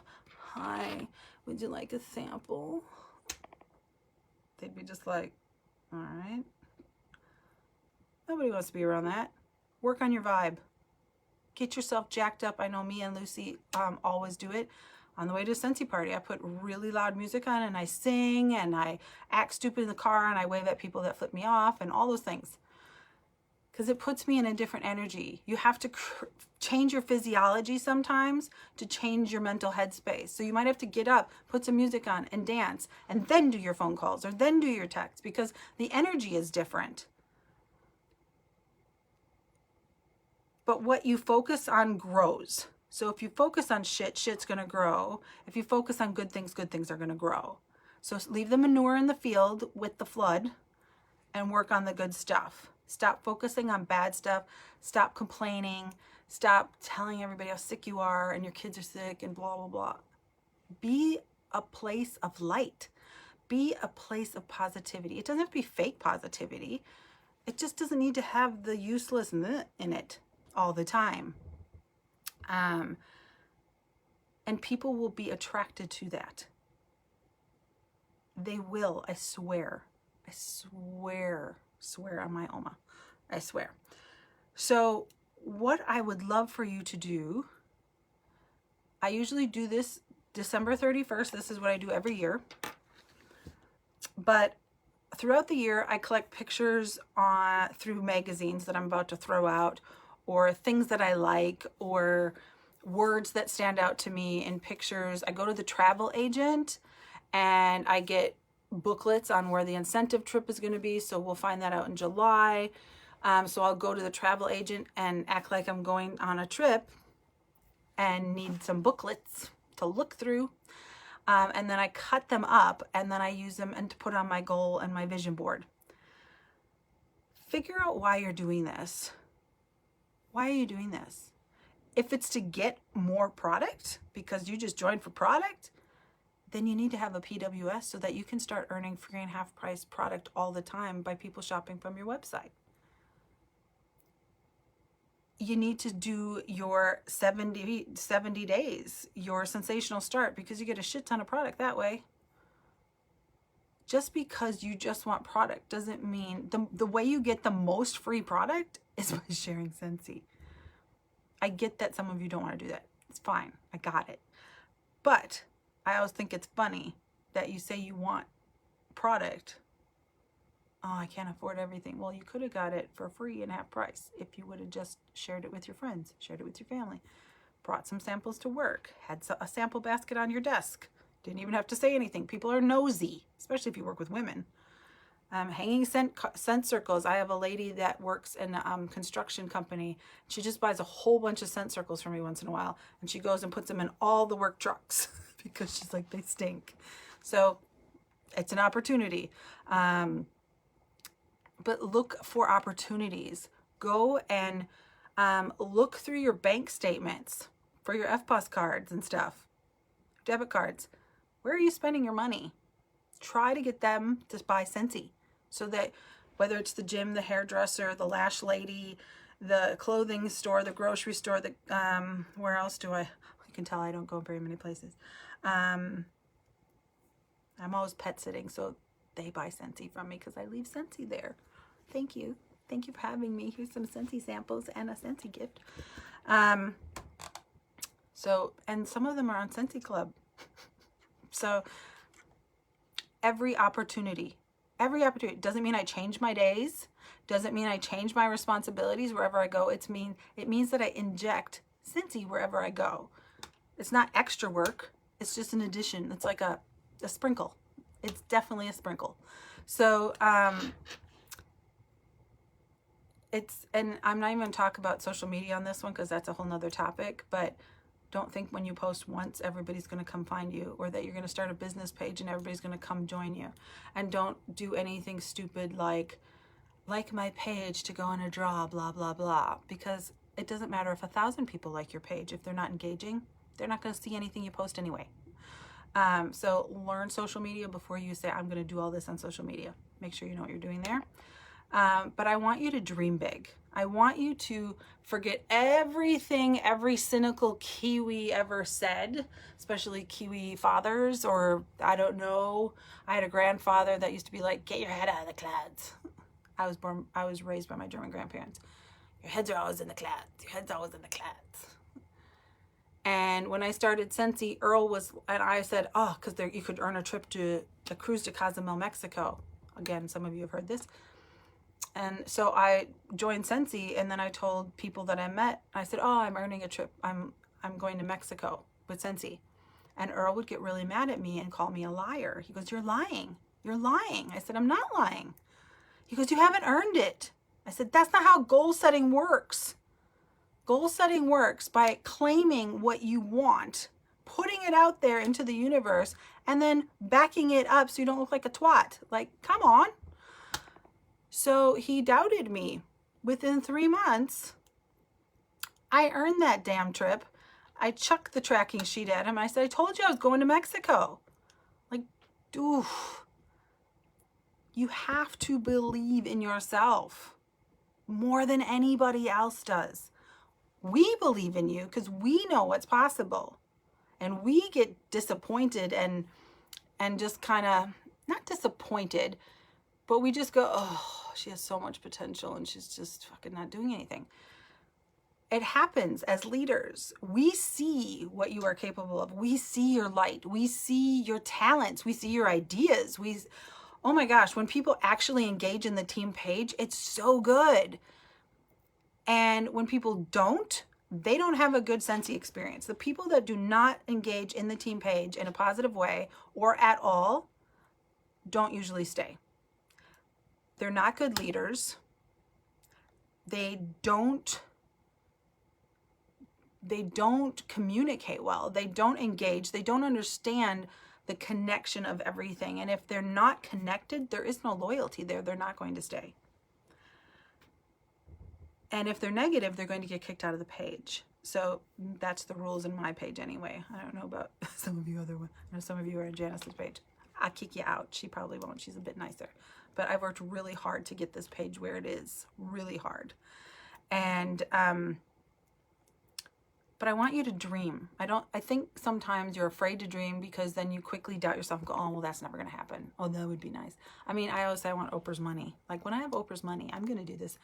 hi, would you like a sample? They'd be just like, all right. Nobody wants to be around that. Work on your vibe. Get yourself jacked up. I know me and Lucy always do it. On the way to a Scentsy party, I put really loud music on and I sing and I act stupid in the car and I wave at people that flip me off and all those things. Because it puts me in a different energy. You have to change your physiology sometimes to change your mental headspace. So you might have to get up, put some music on and dance and then do your phone calls or then do your texts because the energy is different. But what you focus on grows. So if you focus on shit, shit's going to grow. If you focus on good things are going to grow. So leave the manure in the field with the flood and work on the good stuff. Stop focusing on bad stuff. Stop complaining. Stop telling everybody how sick you are and your kids are sick and blah, blah, blah. Be a place of light. Be a place of positivity. It doesn't have to be fake positivity. It just doesn't need to have the useless in it all the time. And people will be attracted to that. They will, I swear. I swear on my Oma. I swear. So what I would love for you to do, I usually do this December 31st. This is what I do every year. But throughout the year, I collect pictures through magazines that I'm about to throw out, or things that I like, or words that stand out to me in pictures. I go to the travel agent and I get booklets on where the incentive trip is going to be. So we'll find that out in July. So I'll go to the travel agent and act like I'm going on a trip and need some booklets to look through. And then I cut them up and then I use them and to put on my goal and my vision board. Figure out why you're doing this. Why are you doing this? If it's to get more product because you just joined for product, then you need to have a PWS so that you can start earning free and half price product all the time by people shopping from your website. You need to do your 70 days, your sensational start, because you get a shit ton of product that way. Just because you just want product doesn't mean the way you get the most free product is by sharing Scentsy. I get that some of you don't want to do that. It's fine. I got it. But I always think it's funny that you say you want product. Oh, I can't afford everything. Well, you could have got it for free and half price if you would have just shared it with your friends, shared it with your family, brought some samples to work, had a sample basket on your desk. Didn't even have to say anything. People are nosy, especially if you work with women. Hanging scent circles. I have a lady that works in a construction company. She just buys a whole bunch of scent circles from me once in a while. And she goes and puts them in all the work trucks because she's like, they stink. So it's an opportunity. But look for opportunities. Go and look through your bank statements for your FPOS cards and stuff, debit cards. Where are you spending your money? Try to get them to buy Scentsy so that whether it's the gym, the hairdresser, the lash lady, the clothing store, the grocery store, the where else do I can tell I don't go very many places. I'm always pet sitting, so they buy Scentsy from me because I leave Scentsy there. Thank you. Thank you for having me. Here's some Scentsy samples and a Scentsy gift. So, and some of them are on Scentsy Club. So every opportunity, Every opportunity. Doesn't mean I change my days. Doesn't mean I change my responsibilities wherever I go. It means that I inject Scentsy wherever I go. It's not extra work. It's just an addition. It's like a sprinkle. It's definitely a sprinkle. So, and I'm not even going to talk about social media on this one because that's a whole nother topic, but don't think when you post once, everybody's going to come find you, or that you're going to start a business page and everybody's going to come join you. And don't do anything stupid like my page to go on a draw, blah, blah, blah, because it doesn't matter if 1,000 people like your page. If they're not engaging, they're not going to see anything you post anyway. So learn social media before you say, I'm going to do all this on social media. Make sure you know what you're doing there. But I want you to dream big. I want you to forget everything every cynical Kiwi ever said, especially Kiwi fathers, or I don't know. I had a grandfather that used to be like, get your head out of the clouds. I was raised by my German grandparents. Your heads are always in the clouds. Your head's always in the clouds. And when I started Scentsy, and I said, oh, because you could earn a trip to a cruise to Cozumel, Mexico. Again, some of you have heard this. And so I joined Scentsy, and then I told people that I met, I said, oh, I'm earning a trip. I'm going to Mexico with Scentsy. And Earl would get really mad at me and call me a liar. He goes, you're lying. You're lying. I said, I'm not lying. He goes, you haven't earned it. I said, that's not how goal setting works. Goal setting works by claiming what you want, putting it out there into the universe, and then backing it up so you don't look like a twat. Like, come on. So he doubted me. Within 3 months, I earned that damn trip. I chucked the tracking sheet at him. I said, I told you I was going to Mexico. Like, oof. You have to believe in yourself more than anybody else does. We believe in you because we know what's possible. And we get disappointed and just kind of, not disappointed, but we just go, oh, she has so much potential and she's just fucking not doing anything. It happens as leaders. We see what you are capable of. We see your light. We see your talents. We see your ideas. Oh my gosh, when people actually engage in the team page, it's so good. And when people don't, they don't have a good Scentsy experience. The people that do not engage in the team page in a positive way or at all don't usually stay. They're not good leaders. They don't communicate well. They don't engage. They don't understand the connection of everything. And if they're not connected, there is no loyalty there. They're not going to stay. And if they're negative, they're going to get kicked out of the page. So that's the rules in my page anyway. I don't know about some of you other ones. I know some of you are in Janice's page. I'll kick you out. She probably won't. She's a bit nicer. But I've worked really hard to get this page where it is. Really hard. And but I want you to dream. I think sometimes you're afraid to dream because then you quickly doubt yourself and go, oh, well, that's never going to happen. Oh, that would be nice. I mean, I always say I want Oprah's money. Like, when I have Oprah's money, I'm going to do this.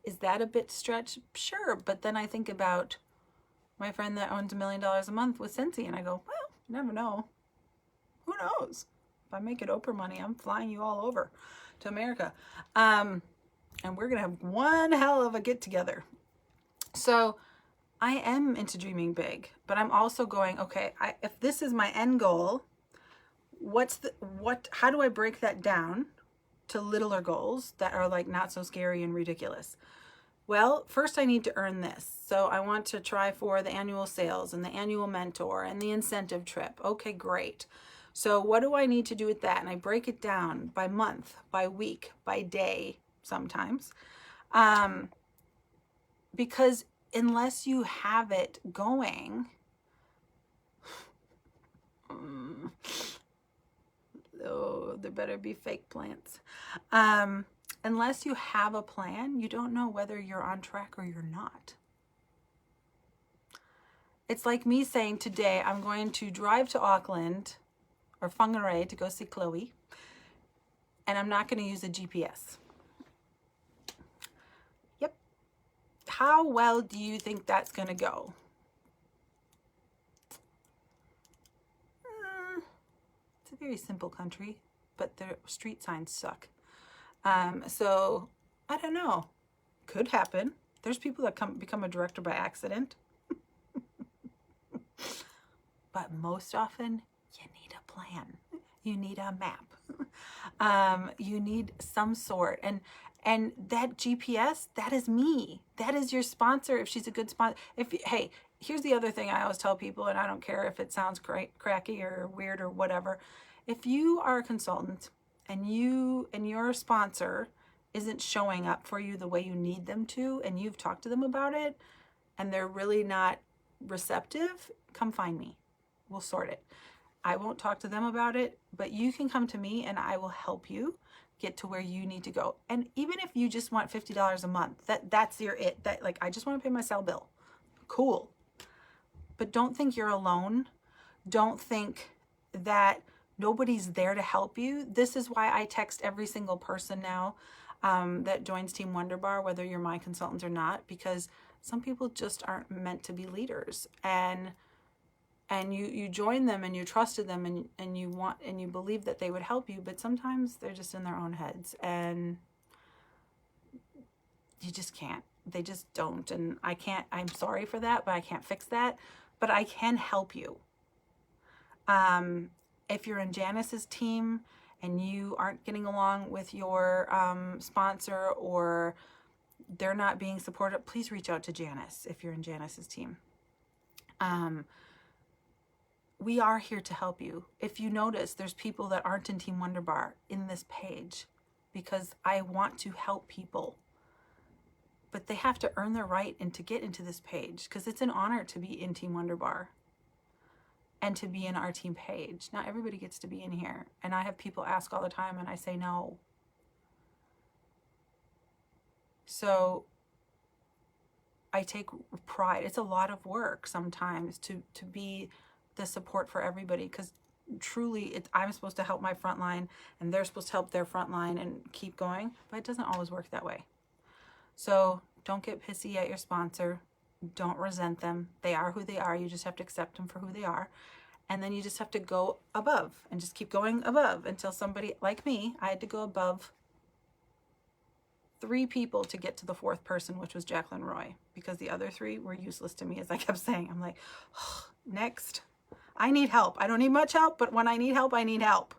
Is that a bit stretched? Sure. But then I think about my friend that owns $1 million a month with Scentsy, and I go, well, you never know. Who knows? If I make it Oprah money, I'm flying you all over to America. And we're going to have one hell of a get together. So I am into dreaming big, but I'm also going, okay, if this is my end goal, how do I break that down to littler goals that are like not so scary and ridiculous? Well, first I need to earn this. So I want to try for the annual sales and the annual mentor and the incentive trip. Okay, great. So what do I need to do with that? And I break it down by month, by week, by day sometimes. Because unless you have it going, oh, there better be fake plants. Unless you have a plan, you don't know whether you're on track or you're not. It's like me saying today, I'm going to drive to Auckland or Whangarei to go see Chloe, and I'm not going to use a GPS. Yep. How well do you think that's going to go? It's a very simple country, but their street signs suck. So I don't know. Could happen. There's people that become a director by accident. But most often, you need a plan. You need a map. You need some sort. And that GPS, that is me. That is your sponsor if she's a good sponsor. Hey, here's the other thing I always tell people, and I don't care if it sounds cracky or weird or whatever. If you are a consultant and your sponsor isn't showing up for you the way you need them to, and you've talked to them about it, and they're really not receptive, come find me. We'll sort it. I won't talk to them about it, but you can come to me and I will help you get to where you need to go. And even if you just want $50 a month, that's your it. That, like, I just want to pay my cell bill. Cool. But don't think you're alone. Don't think that nobody's there to help you. This is why I text every single person now that joins Team Wonder Bar, whether you're my consultant or not, because some people just aren't meant to be leaders. And you join them and you trusted them and you believe that they would help you, but sometimes they're just in their own heads and you just can't. They just don't. And I'm sorry for that, but I can't fix that. But I can help you. If you're in Janice's team and you aren't getting along with your sponsor, or they're not being supportive, please reach out to Janice if you're in Janice's team. We are here to help you. If you notice, there's people that aren't in Team Wonder Bar in this page because I want to help people. But they have to earn their right and to get into this page, because it's an honor to be in Team Wonder Bar and to be in our team page. Not everybody gets to be in here. And I have people ask all the time and I say no. So I take pride. It's a lot of work sometimes to be the support for everybody, because truly I'm supposed to help my front line and they're supposed to help their front line and keep going, but it doesn't always work that way. So don't get pissy at your sponsor. Don't resent them. They are who they are. You just have to accept them for who they are. And then you just have to go above and just keep going above until somebody like me, I had to go above 3 people to get to the 4th person, which was Jacqueline Roy, because the other 3 were useless to me, as I kept saying. I'm like, oh, next. I need help. I don't need much help, but when I need help, I need help.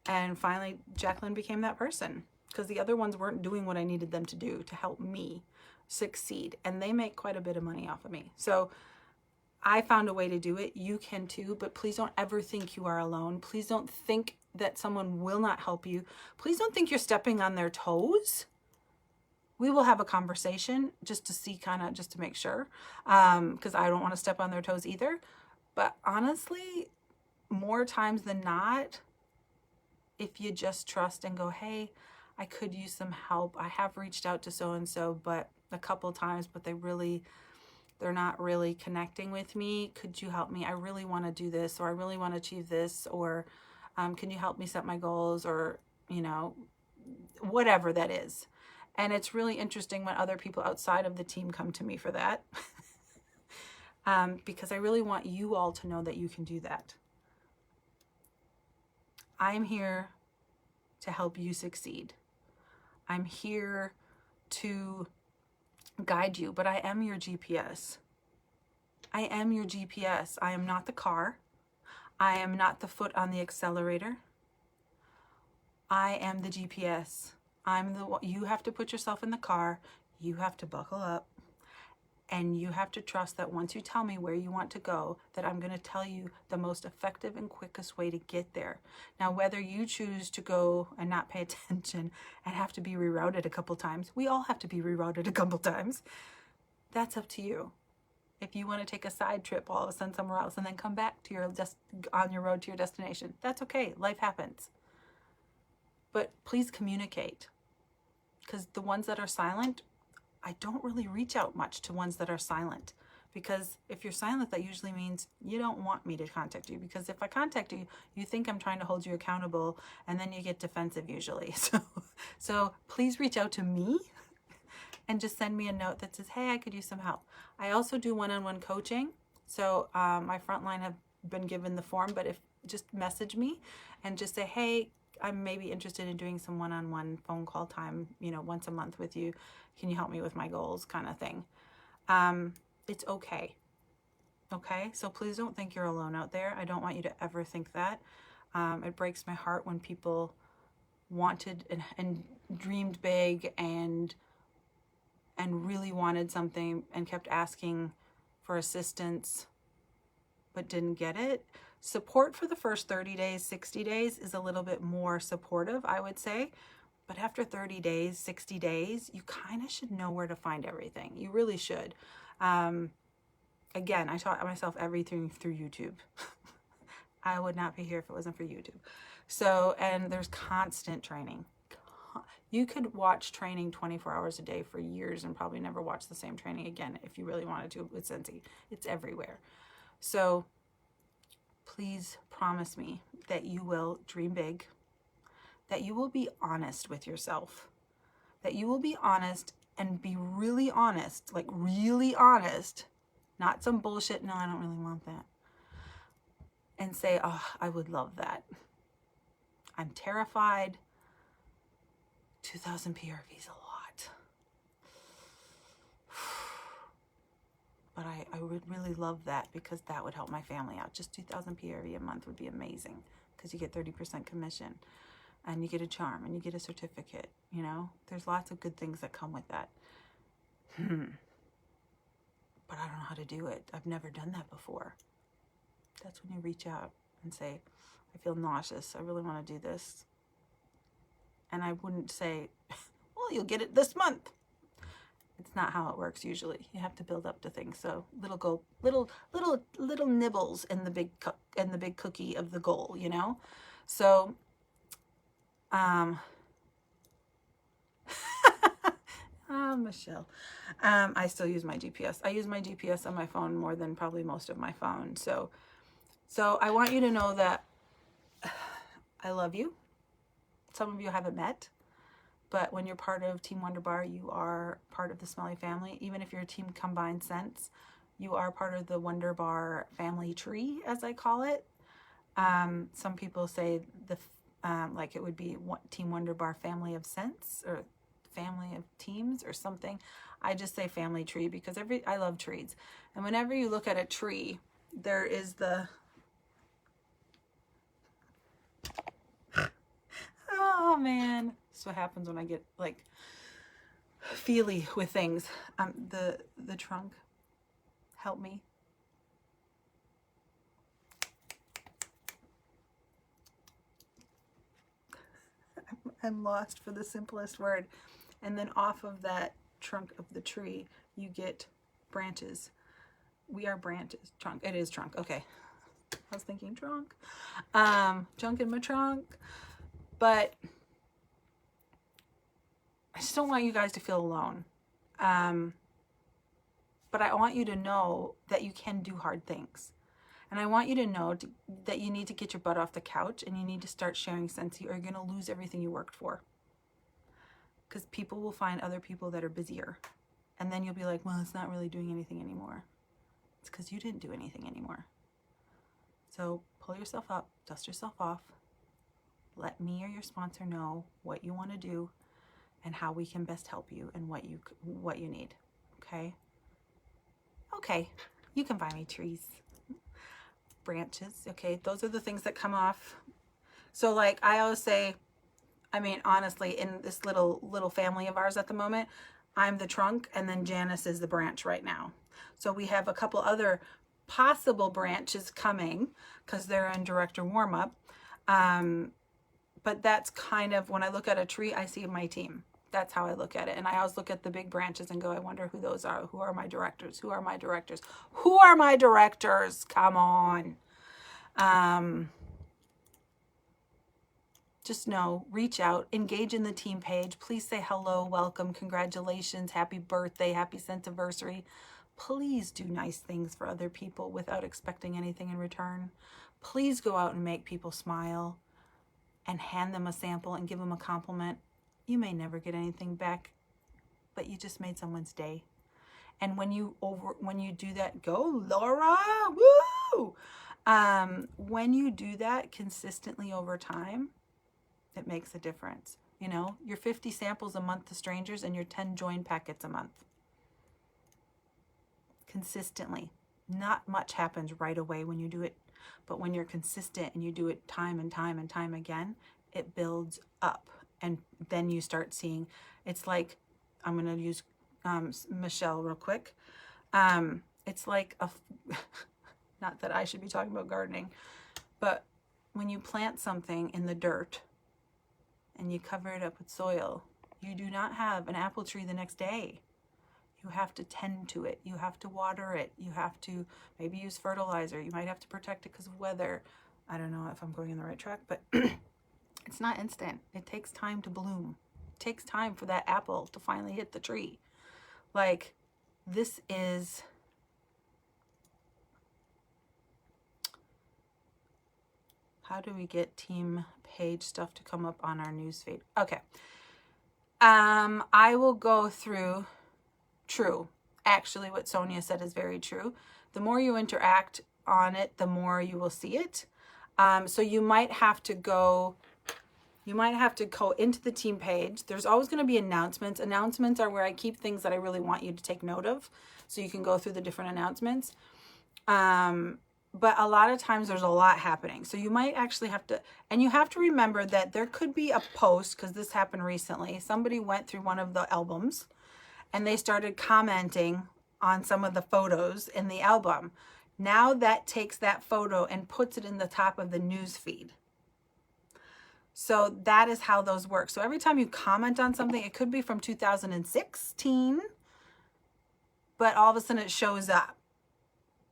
And finally, Jacqueline became that person, because the other ones weren't doing what I needed them to do to help me succeed. And they make quite a bit of money off of me. So I found a way to do it. You can too, but please don't ever think you are alone. Please don't think that someone will not help you. Please don't think you're stepping on their toes. We will have a conversation just to see, just to make sure, because I don't want to step on their toes either. But honestly, more times than not, if you just trust and go, hey, I could use some help. I have reached out to so-and-so, but a couple times, but they're not really connecting with me. Could you help me? I really want to do this, or I really want to achieve this, or can you help me set my goals, or, whatever that is. And it's really interesting when other people outside of the team come to me for that. Because I really want you all to know that you can do that. I'm here to help you succeed. I'm here to guide you, but I am your GPS. I am your GPS. I am not the car. I am not the foot on the accelerator. I am the GPS. You have to put yourself in the car. You have to buckle up. And you have to trust that once you tell me where you want to go, that I'm going to tell you the most effective and quickest way to get there. Now, whether you choose to go and not pay attention and have to be rerouted a couple times, we all have to be rerouted a couple times. That's up to you. If you want to take a side trip all of a sudden somewhere else and then come back to on your road to your destination, that's okay. Life happens. But please communicate, because the ones that are silent, I don't really reach out much to ones that are silent, because if you're silent, that usually means you don't want me to contact you, because if I contact you, you think I'm trying to hold you accountable, and then you get defensive usually. So please reach out to me and just send me a note that says, hey, I could use some help. I also do one-on-one coaching. So my frontline have been given the form, but just message me and just say, hey, I'm maybe interested in doing some one-on-one phone call time, you know, once a month with you. Can you help me with my goals kind of thing? It's okay. Okay, so please don't think you're alone out there. I don't want you to ever think that. It breaks my heart when people wanted and dreamed big and really wanted something and kept asking for assistance but didn't get it. Support for the first 30 days, 60 days is a little bit more supportive, I would say. But after 30 days, 60 days, you kind of should know where to find everything. You really should. Again, I taught myself everything through YouTube. I would not be here if it wasn't for YouTube. So, and there's constant training. You could watch training 24 hours a day for years and probably never watch the same training again if you really wanted to with Scentsy. It's everywhere. So please promise me that you will dream big, that you will be honest with yourself, that you will be honest and be really honest, like really honest, not some bullshit, no, I don't really want that. And say, oh, I would love that. I'm terrified. 2,000 PRV is a lot. But I would really love that because that would help my family out. Just 2,000 PRV a month would be amazing because you get 30% commission and you get a charm and you get a certificate, you know? There's lots of good things that come with that. But I don't know how to do it. I've never done that before. That's when you reach out and say, I feel nauseous. I really want to do this. And I wouldn't say, well, you'll get it this month. It's not how it works usually. You have to build up to things. So little nibbles in the big cookie of the goal, you know? So Michelle. I still use my GPS. I use my GPS on my phone more than probably most of my phone. So I want you to know that I love you. Some of you haven't met, but when you're part of Team Wonder Bar, you are part of the Smelly family. Even if you're a Team Combined Scents, you are part of the Wonder Bar family tree, as I call it. Some people say like it would be Team Wonder Bar family of scents or family of teams or something. I just say family tree because I love trees. And whenever you look at a tree, there is the oh man, that's what happens when I get like feely with things. The trunk, help me. I'm lost for the simplest word. And then off of that trunk of the tree, you get branches. We are branches. Trunk. It is trunk. Okay. I was thinking trunk. Junk in my trunk. But I just don't want you guys to feel alone. But I want you to know that you can do hard things. And I want you to know that you need to get your butt off the couch and you need to start sharing Scentsy or you're going to lose everything you worked for. Because people will find other people that are busier. And then you'll be like, well, it's not really doing anything anymore. It's because you didn't do anything anymore. So pull yourself up, dust yourself off. Let me or your sponsor know what you want to do and how we can best help you and what you need. Okay? Okay. You can buy me trees. Branches. Okay, those are the things that come off. So like I always say, I mean, honestly, in this little family of ours at the moment, I'm the trunk and then Janice is the branch right now. So we have a couple other possible branches coming because they're in director warm-up. But that's kind of, when I look at a tree, I see my team. That's how I look at it. And I always look at the big branches and go, I wonder who those are. Who are my directors? Who are my directors? Who are my directors? Come on. Just know, reach out, engage in the team page. Please say hello, welcome, congratulations, happy birthday, happy Scentiversary. Please do nice things for other people without expecting anything in return. Please go out and make people smile and hand them a sample and give them a compliment. You may never get anything back, but you just made someone's day. And when you do that, go Laura, woo! When you do that consistently over time, it makes a difference. You know, your 50 samples a month to strangers and your 10 join packets a month. Consistently. Not much happens right away when you do it, but when you're consistent and you do it time and time and time again, it builds up. And then you start seeing, it's like, I'm going to use Michelle real quick. It's like not that I should be talking about gardening, but when you plant something in the dirt and you cover it up with soil, you do not have an apple tree the next day. You have to tend to it. You have to water it. You have to maybe use fertilizer. You might have to protect it because of weather. I don't know if I'm going in the right track, but it's not instant. It takes time to bloom. It takes time for that apple to finally hit the tree. Like, this is... How do we get team page stuff to come up on our newsfeed? Okay. I will go through... True. Actually, what Sonia said is very true. The more you interact on it, the more you will see it. So you might have to go into the team page. There's always going to be announcements. Announcements are where I keep things that I really want you to take note of. So you can go through the different announcements. But a lot of times there's a lot happening. So you might actually have to, and you have to remember that there could be a post, because this happened recently. Somebody went through one of the albums and they started commenting on some of the photos in the album. Now that takes that photo and puts it in the top of the news feed. So that is how those work. So every time you comment on something, it could be from 2016, but all of a sudden it shows up.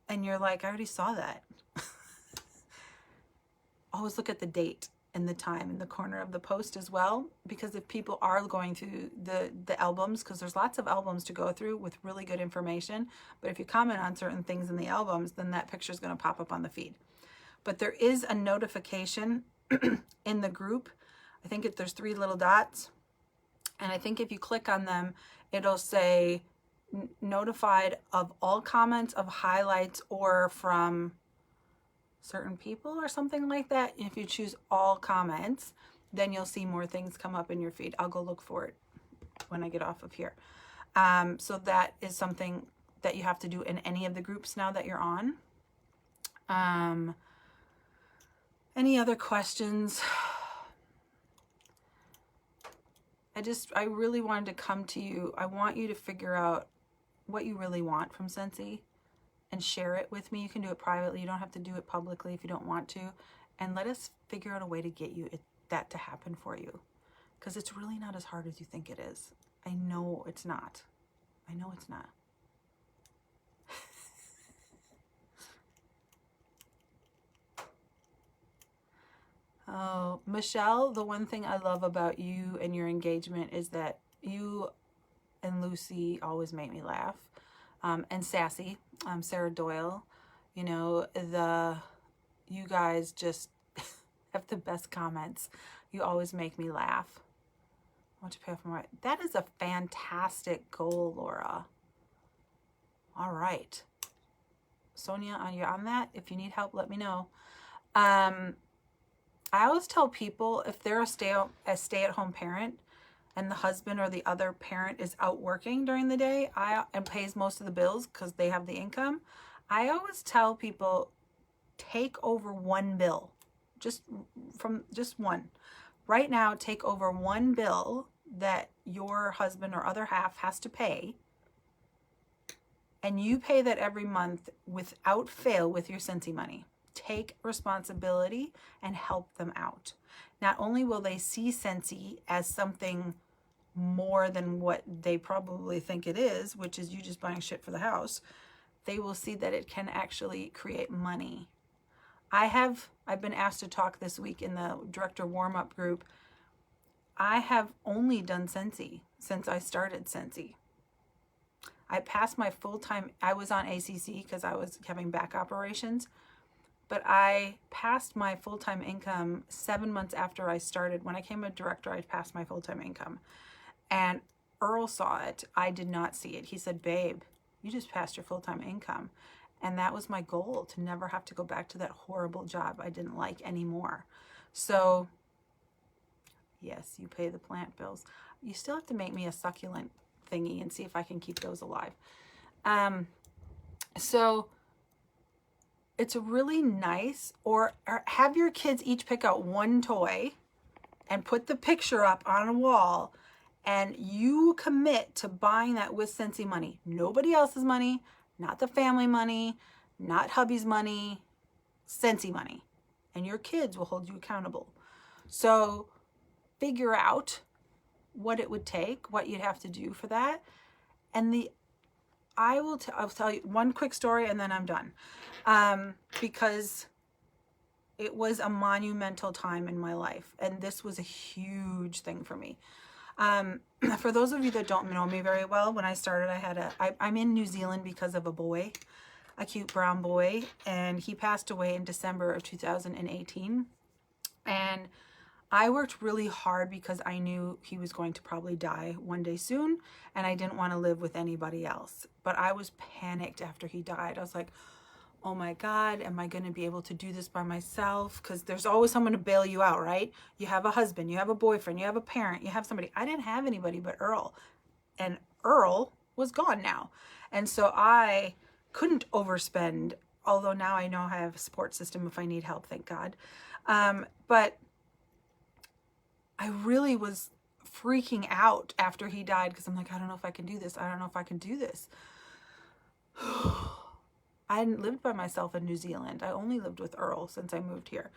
And you're like, I already saw that. Always look at the date and the time in the corner of the post as well, because if people are going through the albums, because there's lots of albums to go through with really good information, but if you comment on certain things in the albums, then that picture is going to pop up on the feed. But there is a notification in the group. I think there's 3 little dots, and I think if you click on them, it'll say notified of all comments, of highlights, or from certain people or something like that. If you choose all comments, then you'll see more things come up in your feed. I'll go look for it when I get off of here. So that is something that you have to do in any of the groups now that you're on. Any other questions? I really wanted to come to you. I want you to figure out what you really want from Scentsy and share it with me. You can do it privately. You don't have to do it publicly if you don't want to. And let us figure out a way to get you that to happen for you. Because it's really not as hard as you think it is. I know it's not. I know it's not. Oh, Michelle, the one thing I love about you and your engagement is that you and Lucy always make me laugh. And Sassy, Sarah Doyle, you know, you guys just have the best comments. You always make me laugh. I want to pay off my right. That is a fantastic goal, Laura. All right. Sonia, are you on that? If you need help, let me know. I always tell people, if they're a stay-at-home parent and the husband or the other parent is out working during the day and pays most of the bills because they have the income, I always tell people, take over one bill, just one. Right now, take over one bill that your husband or other half has to pay, and you pay that every month without fail with your Scentsy money. Take responsibility and help them out. Not only will they see Scentsy as something more than what they probably think it is, which is you just buying shit for the house, they will see that it can actually create money. I've been asked to talk this week in the director warm-up group. I have only done Scentsy since I started Scentsy. I passed my full-time, I was on ACC because I was having back operations, but I passed my full-time income 7 months after I started. When I became a director, I passed my full-time income. And Earl saw it. I did not see it. He said, babe, you just passed your full-time income. And that was my goal, to never have to go back to that horrible job I didn't like anymore. So Yes, you pay the plant bills. You still have to make me a succulent thingy and see if I can keep those alive. So it's really nice, or have your kids each pick out one toy and put the picture up on a wall, and you commit to buying that with Scentsy money. Nobody else's money, not the family money, not hubby's money, Scentsy money. And your kids will hold you accountable. So figure out what it would take, what you'd have to do for that. And I'll tell you one quick story and then I'm done. Because it was a monumental time in my life, and this was a huge thing for me. For those of you that don't know me very well, when I started, I'm in New Zealand because of a boy, a cute brown boy, and he passed away in December of 2018. And I worked really hard because I knew he was going to probably die one day soon, and I didn't want to live with anybody else. But I was panicked after he died. I was like, oh my God, am I going to be able to do this by myself? Because there's always someone to bail you out, right? You have a husband, you have a boyfriend, you have a parent, you have somebody. I didn't have anybody but Earl, and Earl was gone now. And so I couldn't overspend, although now I know I have a support system if I need help, thank God. But I really was freaking out after he died because I'm like, I don't know if I can do this. I don't know if I can do this. I hadn't lived by myself in New Zealand. I only lived with Earl since I moved here.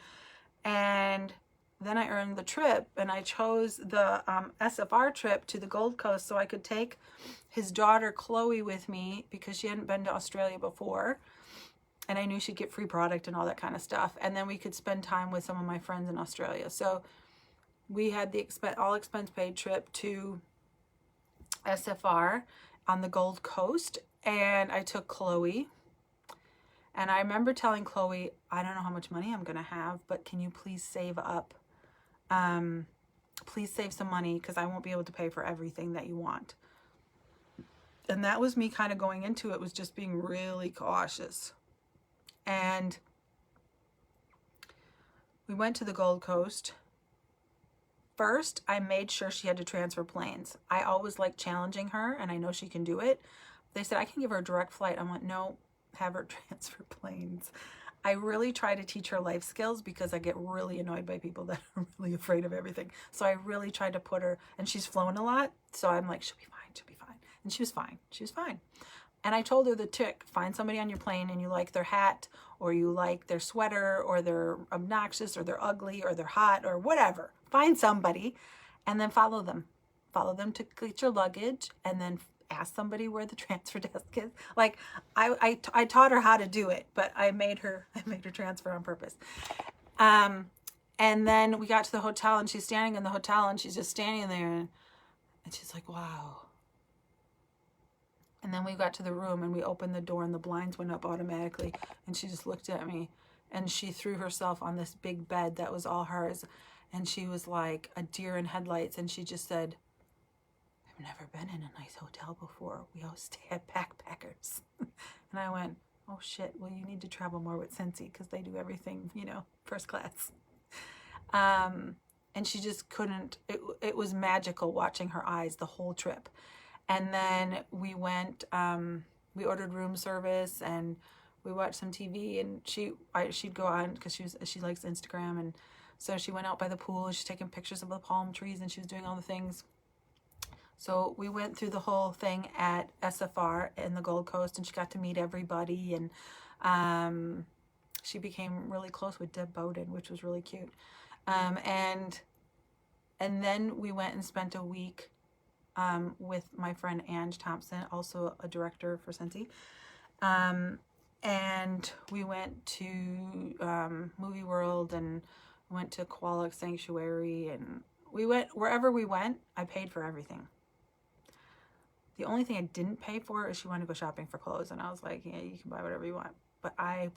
And then I earned the trip, and I chose the SFR trip to the Gold Coast so I could take his daughter Chloe with me because she hadn't been to Australia before. And I knew she'd get free product and all that kind of stuff. And then we could spend time with some of my friends in Australia. So we had the all expense paid trip to SFR on the Gold Coast. And I took Chloe. And I remember telling Chloe, I don't know how much money I'm going to have, but can you please save up? Please save some money because I won't be able to pay for everything that you want. And that was me kind of going into it, was just being really cautious. And we went to the Gold Coast. First, I made sure she had to transfer planes. I always like challenging her, and I know she can do it. They said, I can give her a direct flight. I went, no, have her transfer planes. I really try to teach her life skills because I get really annoyed by people that are really afraid of everything. So I really tried to put her, and she's flown a lot. So I'm like, she'll be fine, she'll be fine. And she was fine, she was fine. And I told her the trick, find somebody on your plane and you like their hat, or you like their sweater, or they're obnoxious, or they're ugly, or they're hot, or whatever. Find somebody and then follow them. Follow them to get your luggage, and then ask somebody where the transfer desk is. Like I taught her how to do it, but I made her transfer on purpose. And then we got to the hotel, and she's standing in the hotel, and she's just standing there, and she's like, wow. And then we got to the room, and we opened the door, and the blinds went up automatically, and she just looked at me, and she threw herself on this big bed that was all hers, and she was like a deer in headlights, and she just said, I've never been in a nice hotel before. We always stay at Backpackers. And I went, oh shit, well, you need to travel more with Scentsy because they do everything, first class. And she just couldn't, it was magical watching her eyes the whole trip. And then we went, we ordered room service, and we watched some TV, and she'd go on because she likes Instagram. And so she went out by the pool, and she's taking pictures of the palm trees, and she was doing all the things. So we went through the whole thing at SFR in the Gold Coast, and she got to meet everybody, and she became really close with Deb Bowden, which was really cute. And then we went and spent a week with my friend Ange Thompson, also a director for Scentsy. And we went to Movie World, and went to Koala Sanctuary, and we went wherever we went. I paid for everything. The only thing I didn't pay for is she wanted to go shopping for clothes, and I was like, yeah, you can buy whatever you want. But I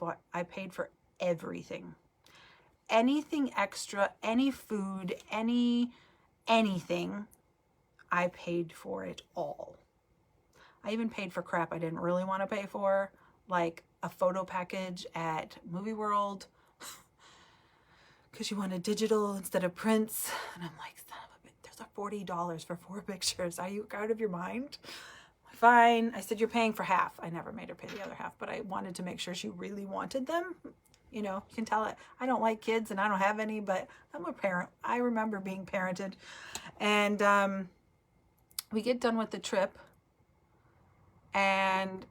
paid for everything. Anything extra, any food, anything, I paid for it all. I even paid for crap I didn't really want to pay for, like a photo package at Movie World, because she wanted digital instead of prints. And I'm like, son those are $40 for 4 pictures. Are you out of your mind? Fine. I said, you're paying for half. I never made her pay the other half, but I wanted to make sure she really wanted them. You know, you can tell it. I don't like kids and I don't have any, but I'm a parent. I remember being parented. And we get done with the trip, and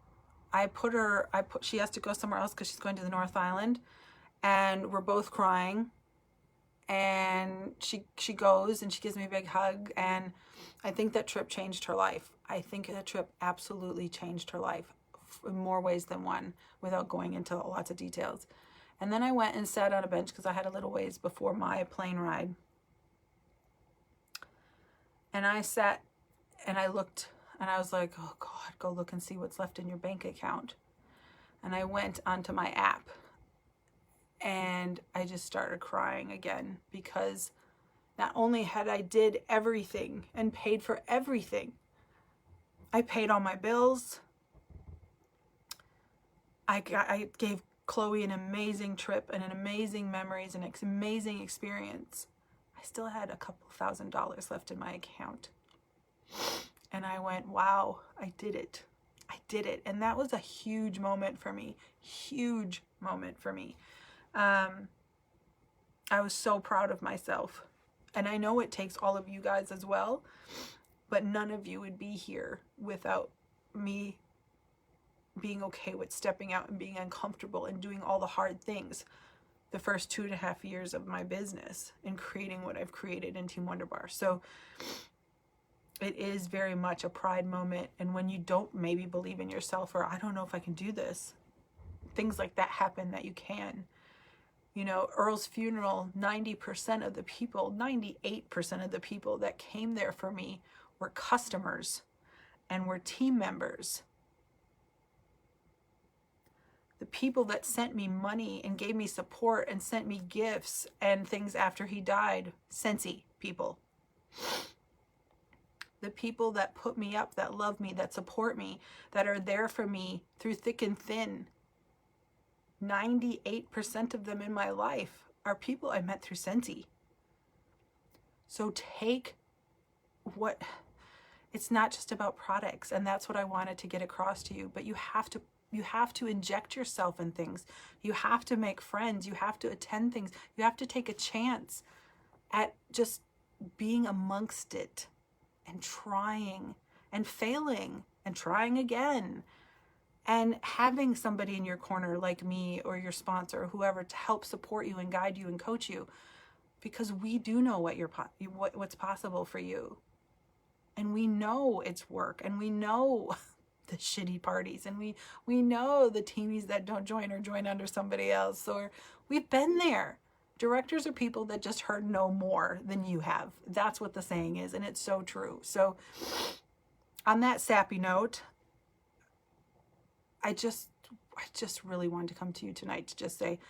she has to go somewhere else because she's going to the North Island, and we're both crying. And she goes and she gives me a big hug, and I think that trip changed her life. I think that trip absolutely changed her life in more ways than one, without going into lots of details. And then I went and sat on a bench because I had a little ways before my plane ride. And I sat and I looked and I was like, oh God, go look and see what's left in your bank account. And I went onto my app and I just started crying again, because not only had I did everything and paid for everything, I paid all my bills. I gave Chloe an amazing trip and an amazing memories and an amazing experience. I still had a couple $1,000s left in my account. And I went, wow, I did it. I did it. And that was a huge moment for me. Huge moment for me. I was so proud of myself. And I know it takes all of you guys as well, but none of you would be here without me being okay with stepping out and being uncomfortable and doing all the hard things the first 2.5 years of my business and creating what I've created in Team Wonder Bar. So it is very much a pride moment. And when you don't maybe believe in yourself, or I don't know if I can do this, things like that happen that you can. You know, Earl's funeral, 90% of the people, 98% of the people that came there for me were customers and were team members. The people that sent me money and gave me support and sent me gifts and things after he died, Scentsy people. The people that put me up, that love me, that support me, that are there for me through thick and thin. 98% of them in my life are people I met through Scentsy. So take what, it's not just about products, and that's what I wanted to get across to you, but you have to inject yourself in things. You have to make friends. You have to attend things. You have to take a chance at just being amongst it and trying and failing and trying again. And having somebody in your corner like me or your sponsor or whoever to help support you and guide you and coach you, because we do know what's possible for you. And we know it's work, and we know the shitty parties, and we know the teamies that don't join or join under somebody else, or we've been there. Directors are people that just heard no more than you have. That's what the saying is, and it's so true. So on that sappy note, I just really wanted to come to you tonight to just say,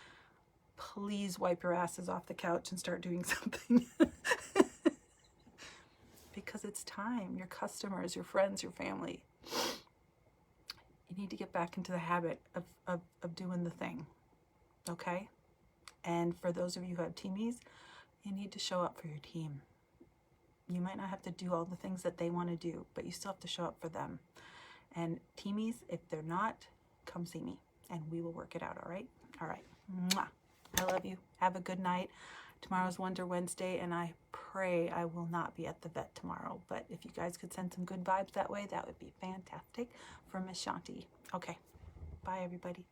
please wipe your asses off the couch and start doing something. Because it's time. Your customers, your friends, your family. You need to get back into the habit of doing the thing. Okay? And for those of you who have teamies, you need to show up for your team. You might not have to do all the things that they want to do, but you still have to show up for them. And teamies, if they're not, come see me and we will work it out, all right? All right. Mwah. I love you. Have a good night. Tomorrow's Wonder Wednesday, and I pray I will not be at the vet tomorrow. But if you guys could send some good vibes that way, that would be fantastic for Miss Shanti. Okay. Bye, everybody.